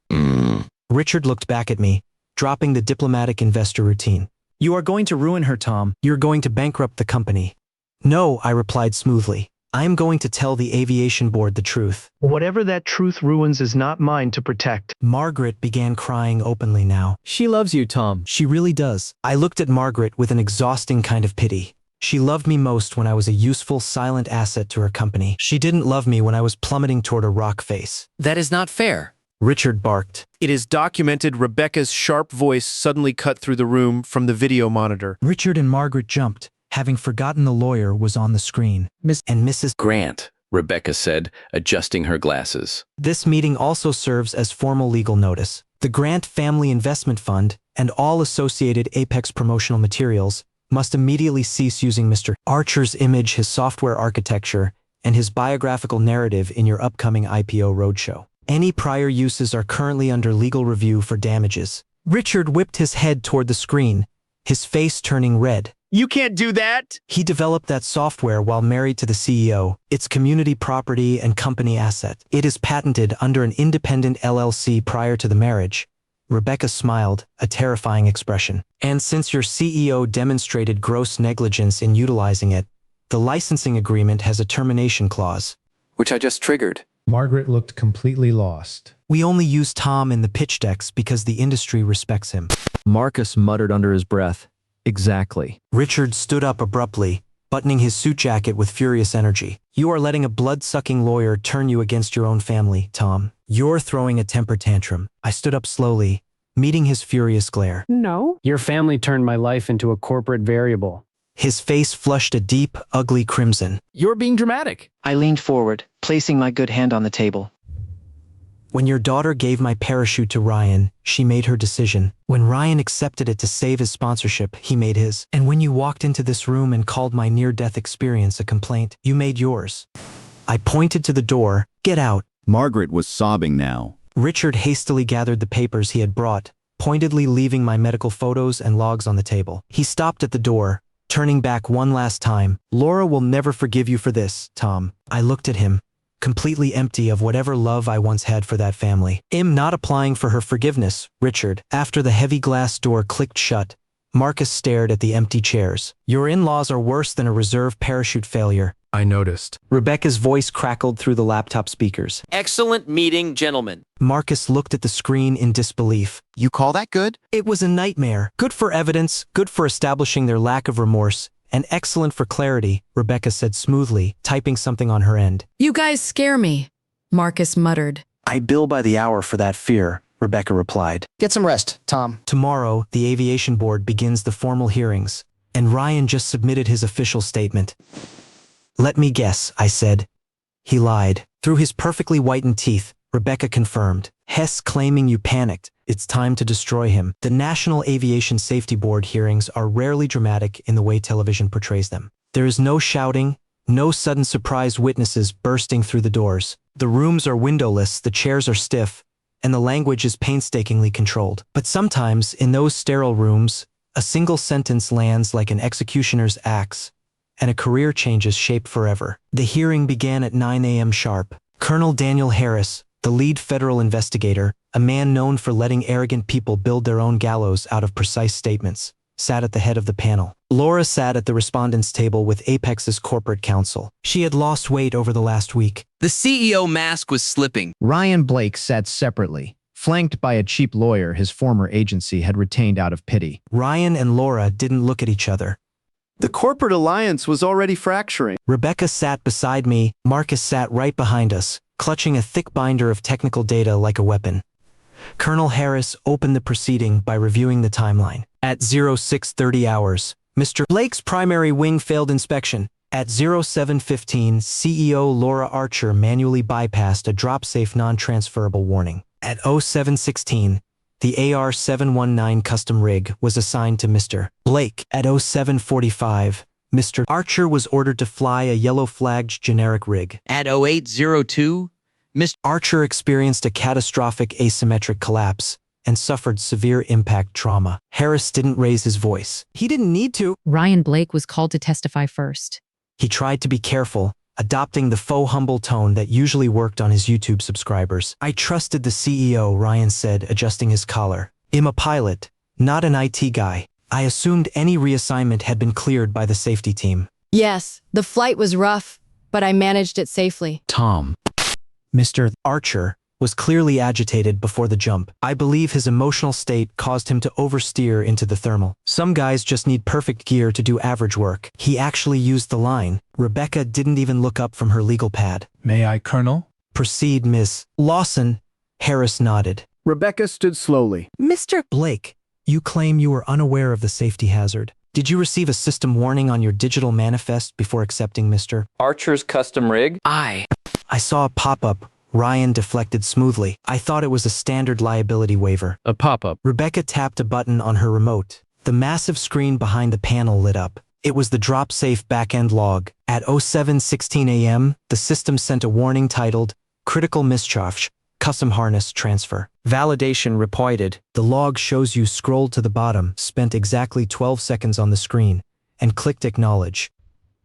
Speaker 1: Richard looked back at me, dropping the diplomatic investor routine. "You are going to ruin her, Tom. You're going to bankrupt the company." "No," I replied smoothly. "I am going to tell the aviation board the truth."
Speaker 17: Whatever that truth ruins is not mine to protect.
Speaker 1: Margaret began crying openly now.
Speaker 10: She loves you, Tom.
Speaker 1: She really does. I looked at Margaret with an exhausting kind of pity. She loved me most when I was a useful, silent asset to her company. She didn't love me when I was plummeting toward a rock face.
Speaker 4: That is not fair.
Speaker 1: Richard barked.
Speaker 12: It is documented Rebecca's sharp voice suddenly cut through the room from the video monitor.
Speaker 1: Richard and Margaret jumped, having forgotten the lawyer was on the screen. Miss and Mrs.
Speaker 9: Grant, Rebecca said, adjusting her glasses.
Speaker 1: This meeting also serves as formal legal notice. The Grant Family Investment Fund and all associated Apex promotional materials must immediately cease using Mr. Archer's image, his software architecture, and his biographical narrative in your upcoming IPO roadshow. Any prior uses are currently under legal review for damages. Richard whipped his head toward the screen, his face turning red.
Speaker 12: "You can't do that!"
Speaker 1: He developed that software while married to the CEO. It's community property and company asset. It is patented under an independent LLC prior to the marriage. Rebecca smiled, a terrifying expression. "And since your CEO demonstrated gross negligence in utilizing it, the licensing agreement has a termination clause."
Speaker 4: Which I just triggered.
Speaker 11: Margaret looked completely lost.
Speaker 1: "We only use Tom in the pitch decks because the industry respects him."
Speaker 10: Marcus muttered under his breath. "Exactly."
Speaker 1: Richard stood up abruptly, buttoning his suit jacket with furious energy. "You are letting a blood-sucking lawyer turn you against your own family, Tom. You're throwing a temper tantrum." I stood up slowly, meeting his furious glare.
Speaker 15: No. Your family turned my life into a corporate variable.
Speaker 1: His face flushed a deep, ugly crimson.
Speaker 15: You're being dramatic.
Speaker 4: I leaned forward, placing my good hand on the table.
Speaker 1: "When your daughter gave my parachute to Ryan, she made her decision. When Ryan accepted it to save his sponsorship, he made his. And when you walked into this room and called my near-death experience a complaint, you made yours." I pointed to the door. "Get out."
Speaker 23: Margaret was sobbing now.
Speaker 1: Richard hastily gathered the papers he had brought, pointedly leaving my medical photos and logs on the table. He stopped at the door, turning back one last time. "Laura will never forgive you for this, Tom." I looked at him, completely empty of whatever love I once had for that family. "I'm not applying for her forgiveness, Richard." After the heavy glass door clicked shut, Marcus stared at the empty chairs. "Your in-laws are worse than a reserve parachute failure."
Speaker 12: I noticed.
Speaker 1: Rebecca's voice crackled through the laptop speakers.
Speaker 4: Excellent meeting, gentlemen.
Speaker 1: Marcus looked at the screen in disbelief.
Speaker 23: "You call that good?"
Speaker 1: "It was a nightmare. Good for evidence, good for establishing their lack of remorse, and excellent for clarity," Rebecca said smoothly, typing something on her end.
Speaker 21: "You guys scare me," Marcus muttered.
Speaker 1: "I bill by the hour for that fear," Rebecca replied.
Speaker 5: Get some rest, Tom.
Speaker 1: "Tomorrow, the aviation board begins the formal hearings, and Ryan just submitted his official statement." "Let me guess," I said. He lied. Through his perfectly whitened teeth, Rebecca confirmed. "Hess claiming you panicked. It's time to destroy him." The National Aviation Safety Board hearings are rarely dramatic in the way television portrays them. There is no shouting, No sudden surprised witnesses bursting through the doors. The rooms are windowless, the chairs are stiff, and the language is painstakingly controlled. But sometimes, in those sterile rooms, a single sentence lands like an executioner's axe, and a career changes shape forever. The hearing began at 9 a.m. sharp. Colonel Daniel Harris, the lead federal investigator, a man known for letting arrogant people build their own gallows out of precise statements, sat at the head of the panel. Laura sat at the respondents' table with Apex's corporate counsel. She had lost weight over the last week.
Speaker 3: The CEO mask was slipping.
Speaker 17: Ryan Blake sat separately, flanked by a cheap lawyer his former agency had retained out of pity.
Speaker 1: Ryan and Laura didn't look at each other.
Speaker 12: The corporate alliance was already fracturing.
Speaker 1: Rebecca sat beside me, Marcus sat right behind us, clutching a thick binder of technical data like a weapon. Colonel Harris opened the proceeding by reviewing the timeline. At 0630 hours, Mr. Blake's primary wing failed inspection. At 0715, CEO Laura Archer manually bypassed a drop-safe non-transferable warning. At 0716, the AR-719 custom rig was assigned to Mr. Blake. At 0745, Mr. Archer was ordered to fly a yellow-flagged generic rig.
Speaker 3: At 0802, Mr.
Speaker 1: Archer experienced a catastrophic asymmetric collapse and suffered severe impact trauma. Harris didn't raise his voice. He didn't need to.
Speaker 18: Ryan Blake was called to testify first.
Speaker 1: He tried to be careful, adopting the faux humble tone that usually worked on his YouTube subscribers. I trusted the CEO, Ryan said, adjusting his collar. I'm a pilot, not an IT guy. I assumed any reassignment had been cleared by the safety team.
Speaker 20: Yes, the flight was rough, but I managed it safely.
Speaker 1: Tom. Mr. Archer was clearly agitated before the jump. I believe his emotional state caused him to oversteer into the thermal. Some guys just need perfect gear to do average work. He actually used the line. Rebecca didn't even look up from her legal pad.
Speaker 14: May I, Colonel?
Speaker 1: Proceed, Miss Lawson. Harris nodded.
Speaker 12: Rebecca stood slowly.
Speaker 1: Mr. Blake, you claim you were unaware of the safety hazard. Did you receive a system warning on your digital manifest before accepting Mr.
Speaker 6: Archer's custom rig?
Speaker 1: I saw a pop-up. Ryan deflected smoothly. I thought it was a standard liability waiver.
Speaker 22: A pop-up.
Speaker 1: Rebecca tapped a button on her remote. The massive screen behind the panel lit up. It was the drop-safe back-end log. At 0716 a.m., the system sent a warning titled, Critical Mischarge, Custom Harness Transfer. Validation reported. The log shows you scrolled to the bottom, spent exactly 12 seconds on the screen, and clicked Acknowledge.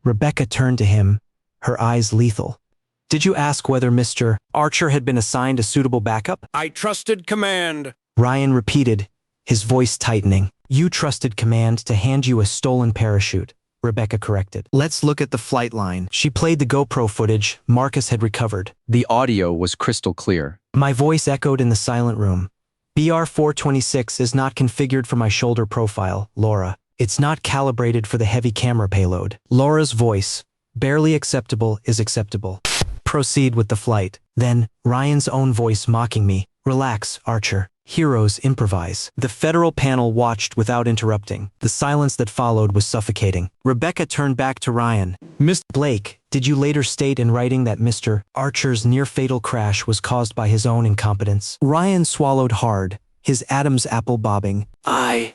Speaker 1: Rebecca turned to him, her eyes lethal. Did you ask whether Mr. Archer had been assigned a suitable backup?
Speaker 24: I trusted command.
Speaker 1: Ryan repeated, his voice tightening. You trusted command to hand you a stolen parachute, Rebecca corrected. Let's look at the flight line. She played the GoPro footage Marcus had recovered.
Speaker 6: The audio was crystal clear.
Speaker 1: My voice echoed in the silent room. BR-426 is not configured for my shoulder profile, Laura. It's not calibrated for the heavy camera payload. Laura's voice, barely acceptable, is acceptable. Proceed with the flight. Then, Ryan's own voice mocking me. Relax, Archer. Heroes improvise. The federal panel watched without interrupting. The silence that followed was suffocating. Rebecca turned back to Ryan. Mr. Blake, did you later state in writing that Mr. Archer's near-fatal crash was caused by his own incompetence? Ryan swallowed hard, his Adam's apple bobbing. I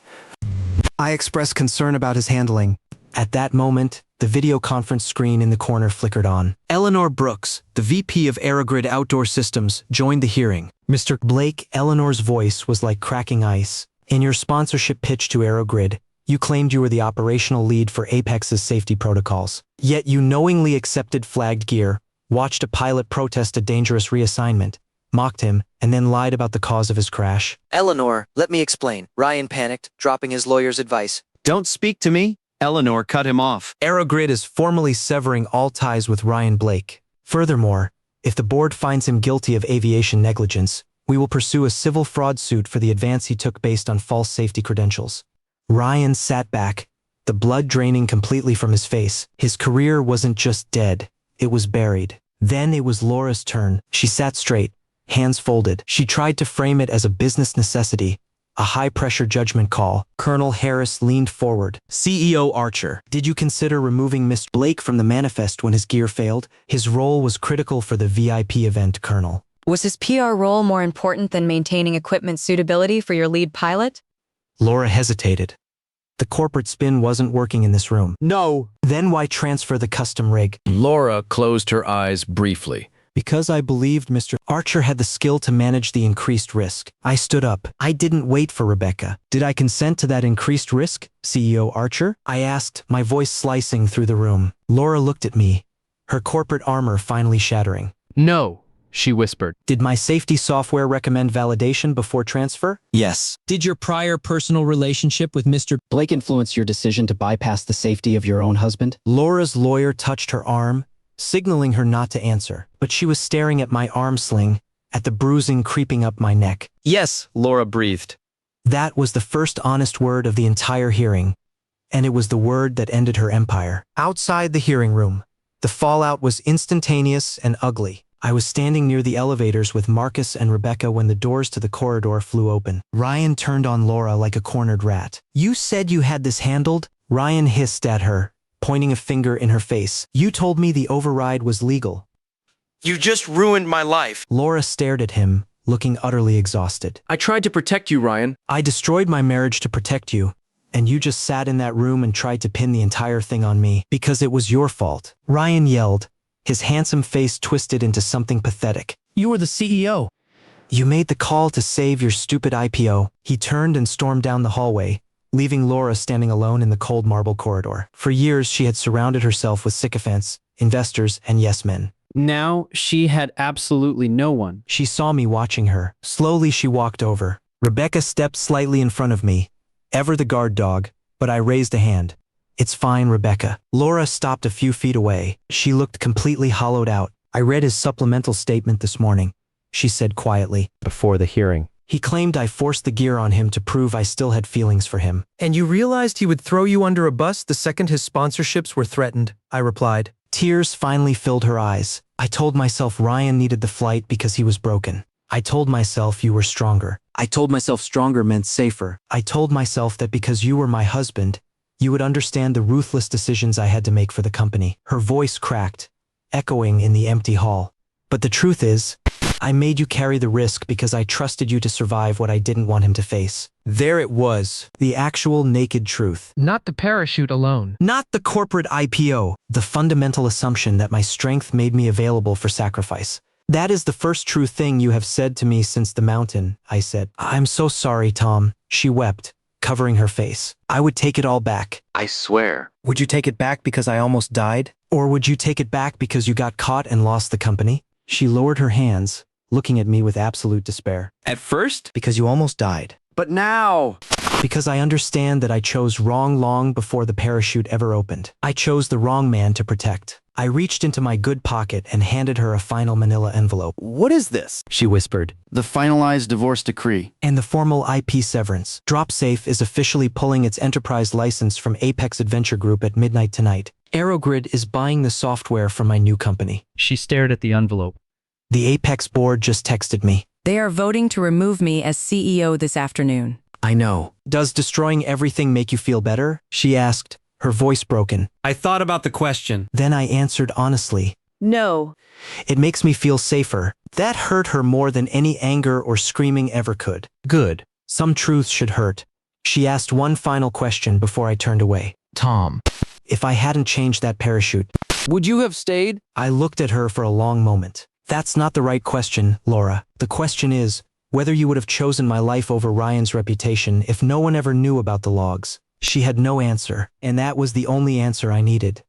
Speaker 1: expressed concern about his handling. At that moment, the video conference screen in the corner flickered on. Eleanor Brooks, the VP of Aerogrid Outdoor Systems, joined the hearing. Mr. Blake, Eleanor's voice was like cracking ice. In your sponsorship pitch to Aerogrid, you claimed you were the operational lead for Apex's safety protocols. Yet you knowingly accepted flagged gear, watched a pilot protest a dangerous reassignment, mocked him, and then lied about the cause of his crash.
Speaker 10: Eleanor, let me explain. Ryan panicked, dropping his lawyer's advice.
Speaker 23: Don't speak to me. Eleanor cut him off.
Speaker 1: Aerogrid is formally severing all ties with Ryan Blake. Furthermore, if the board finds him guilty of aviation negligence, we will pursue a civil fraud suit for the advance he took based on false safety credentials. Ryan sat back, the blood draining completely from his face. His career wasn't just dead, it was buried. Then it was Laura's turn. She sat straight, hands folded. She tried to frame it as a business necessity, a high-pressure judgment call. Colonel Harris leaned forward. CEO Archer, did you consider removing Mr. Blake from the manifest when his gear failed? His role was critical for the VIP event, Colonel.
Speaker 25: Was his PR role more important than maintaining equipment suitability for your lead pilot?
Speaker 1: Laura hesitated. The corporate spin wasn't working in this room.
Speaker 12: No.
Speaker 1: Then why transfer the custom rig?
Speaker 9: Laura closed her eyes briefly.
Speaker 1: Because I believed Mr. Archer had the skill to manage the increased risk. I stood up. I didn't wait for Rebecca. Did I consent to that increased risk, CEO Archer? I asked, my voice slicing through the room. Laura looked at me, her corporate armor finally shattering.
Speaker 22: No, she whispered.
Speaker 1: Did my safety software recommend validation before transfer?
Speaker 10: Yes. Did your prior personal relationship with Mr. Blake influence your decision to bypass the safety of your own husband?
Speaker 1: Laura's lawyer touched her arm, signaling her not to answer, but she was staring at my arm sling, at the bruising creeping up my neck.
Speaker 10: Yes, Laura breathed.
Speaker 1: That was the first honest word of the entire hearing, and it was the word that ended her empire. Outside the hearing room, the fallout was instantaneous and ugly. I was standing near the elevators with Marcus and Rebecca when the doors to the corridor flew open. Ryan turned on Laura like a cornered rat. You said you had this handled? Ryan hissed at her, pointing a finger in her face. You told me the override was legal.
Speaker 12: You just ruined my life.
Speaker 1: Laura stared at him, looking utterly exhausted.
Speaker 9: I tried to protect you, Ryan.
Speaker 1: I destroyed my marriage to protect you, and you just sat in that room and tried to pin the entire thing on me because it was your fault. Ryan yelled, his handsome face twisted into something pathetic.
Speaker 10: You were the CEO.
Speaker 1: You made the call to save your stupid IPO. He turned and stormed down the hallway, leaving Laura standing alone in the cold marble corridor. For years, she had surrounded herself with sycophants, investors, and yes-men.
Speaker 15: Now, she had absolutely no one.
Speaker 1: She saw me watching her. Slowly, she walked over. Rebecca stepped slightly in front of me, ever the guard dog, but I raised a hand. It's fine, Rebecca. Laura stopped a few feet away. She looked completely hollowed out. I read his supplemental statement this morning, she said quietly.
Speaker 10: Before the hearing.
Speaker 1: He claimed I forced the gear on him to prove I still had feelings for him.
Speaker 12: And you realized he would throw you under a bus the second his sponsorships were threatened, I replied.
Speaker 1: Tears finally filled her eyes. I told myself Ryan needed the flight because he was broken. I told myself you were stronger. I told myself stronger meant safer. I told myself that because you were my husband, you would understand the ruthless decisions I had to make for the company. Her voice cracked, echoing in the empty hall. But the truth is, I made you carry the risk because I trusted you to survive what I didn't want him to face. There it was, the actual naked truth.
Speaker 22: Not the parachute alone.
Speaker 1: Not the corporate IPO, the fundamental assumption that my strength made me available for sacrifice. That is the first true thing you have said to me since the mountain, I said. I'm so sorry, Tom. She wept, covering her face. I would take it all back.
Speaker 4: I swear.
Speaker 1: Would you take it back because I almost died? Or would you take it back because you got caught and lost the company? She lowered her hands, looking at me with absolute despair.
Speaker 12: At first?
Speaker 1: Because you almost died.
Speaker 12: But now.
Speaker 1: Because I understand that I chose wrong long before the parachute ever opened. I chose the wrong man to protect. I reached into my good pocket and handed her a final manila envelope.
Speaker 12: What is this?
Speaker 1: She whispered.
Speaker 5: The finalized divorce decree.
Speaker 1: And the formal IP severance. DropSafe is officially pulling its enterprise license from Apex Adventure Group at midnight tonight. Aerogrid is buying the software from my new company.
Speaker 15: She stared at the envelope.
Speaker 1: The Apex board just texted me.
Speaker 21: They are voting to remove me as CEO this afternoon.
Speaker 1: I know. Does destroying everything make you feel better? She asked, her voice broken.
Speaker 12: I thought about the question.
Speaker 1: Then I answered honestly.
Speaker 21: No.
Speaker 1: It makes me feel safer. That hurt her more than any anger or screaming ever could. Good. Some truths should hurt. She asked one final question before I turned away.
Speaker 22: Tom.
Speaker 1: If I hadn't changed that parachute,
Speaker 12: Would you have stayed?
Speaker 1: I looked at her for a long moment. That's not the right question, Laura. The question is, whether you would have chosen my life over Ryan's reputation if no one ever knew about the logs. She had no answer, and that was the only answer I needed.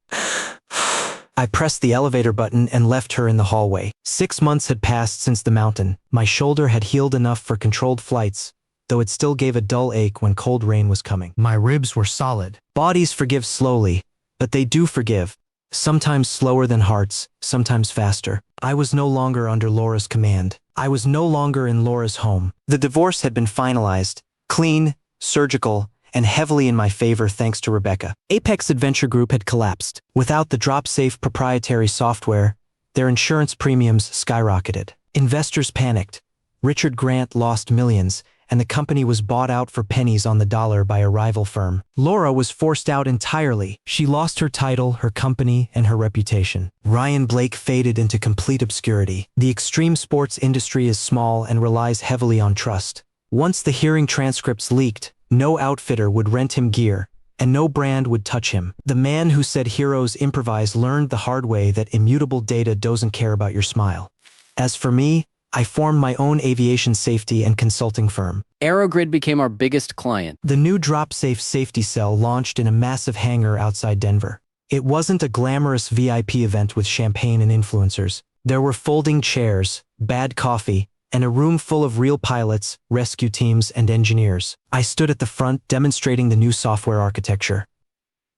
Speaker 1: I pressed the elevator button and left her in the hallway. 6 months had passed since the mountain. My shoulder had healed enough for controlled flights, though it still gave a dull ache when cold rain was coming. My ribs were solid. Bodies forgive slowly, but they do forgive. Sometimes slower than hearts, sometimes faster. I was no longer under Laura's command. I was no longer in Laura's home. The divorce had been finalized, clean, surgical, and heavily in my favor thanks to Rebecca. Apex Adventure Group had collapsed. Without the DropSafe proprietary software, their insurance premiums skyrocketed. Investors panicked. Richard Grant lost millions, and the company was bought out for pennies on the dollar by a rival firm. Laura was forced out entirely. She lost her title, her company, and her reputation. Ryan Blake faded into complete obscurity. The extreme sports industry is small and relies heavily on trust. Once the hearing transcripts leaked, no outfitter would rent him gear, and no brand would touch him. The man who said heroes improvise learned the hard way that immutable data doesn't care about your smile. As for me, I formed my own aviation safety and consulting firm.
Speaker 7: Aerogrid became our biggest client.
Speaker 1: The new DropSafe safety cell launched in a massive hangar outside Denver. It wasn't a glamorous VIP event with champagne and influencers. There were folding chairs, bad coffee, and a room full of real pilots, rescue teams, and engineers. I stood at the front demonstrating the new software architecture.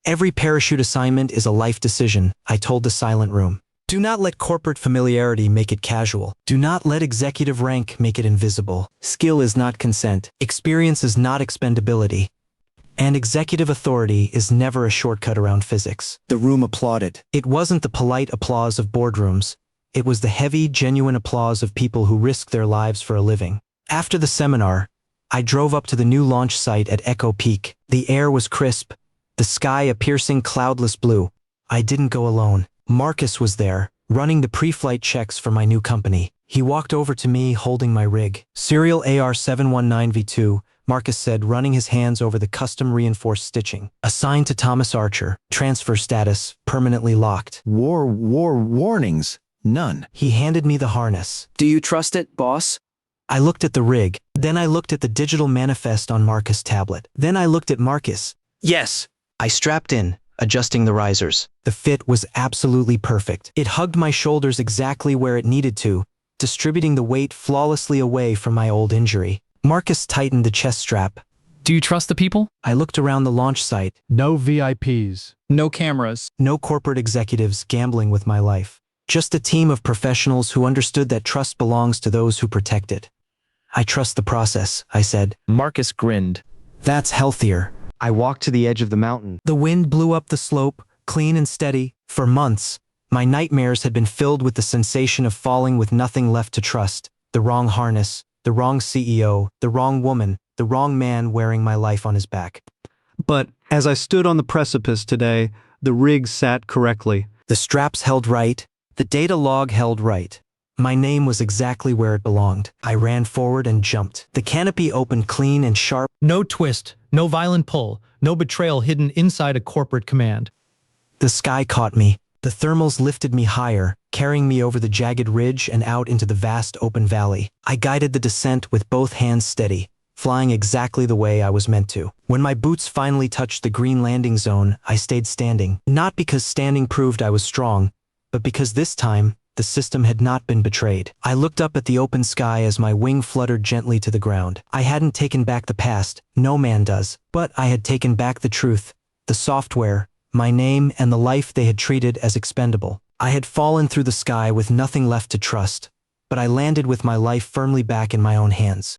Speaker 1: Every parachute assignment is a life decision, I told the silent room. Do not let corporate familiarity make it casual. Do not let executive rank make it invisible. Skill is not consent. Experience is not expendability. And executive authority is never a shortcut around physics. The room applauded. It wasn't the polite applause of boardrooms. It was the heavy, genuine applause of people who risk their lives for a living. After the seminar, I drove up to the new launch site at Echo Peak. The air was crisp, the sky a piercing cloudless blue. I didn't go alone. Marcus was there, running the pre-flight checks for my new company. He walked over to me holding my rig. Serial AR719V2, Marcus said, running his hands over the custom reinforced stitching. Assigned to Thomas Archer. Transfer status, permanently locked.
Speaker 23: Warnings. None.
Speaker 1: He handed me the harness.
Speaker 7: Do you trust it, boss?
Speaker 1: I looked at the rig. Then I looked at the digital manifest on Marcus' tablet. Then I looked at Marcus. Yes. I strapped in, adjusting the risers. The fit was absolutely perfect. It hugged my shoulders exactly where it needed to, distributing the weight flawlessly away from my old injury. Marcus tightened the chest strap.
Speaker 6: Do you trust the people?
Speaker 1: I looked around the launch site.
Speaker 11: No VIPs.
Speaker 6: No cameras.
Speaker 1: No corporate executives gambling with my life. Just a team of professionals who understood that trust belongs to those who protect it. I trust the process, I said.
Speaker 4: Marcus grinned.
Speaker 1: That's healthier.
Speaker 4: I walked to the edge of the mountain.
Speaker 1: The wind blew up the slope, clean and steady. For months, my nightmares had been filled with the sensation of falling with nothing left to trust. The wrong harness, the wrong CEO, the wrong woman, the wrong man wearing my life on his back.
Speaker 12: But as I stood on the precipice today, the rig sat correctly.
Speaker 1: The straps held right. The data log held right. My name was exactly where it belonged. I ran forward and jumped. The canopy opened clean and sharp.
Speaker 8: No twist, no violent pull, no betrayal hidden inside a corporate command.
Speaker 1: The sky caught me. The thermals lifted me higher, carrying me over the jagged ridge and out into the vast open valley. I guided the descent with both hands steady, flying exactly the way I was meant to. When my boots finally touched the green landing zone, I stayed standing. Not because standing proved I was strong, but because this time, the system had not been betrayed. I looked up at the open sky as my wing fluttered gently to the ground. I hadn't taken back the past, no man does, but I had taken back the truth, the software, my name, and the life they had treated as expendable. I had fallen through the sky with nothing left to trust, but I landed with my life firmly back in my own hands.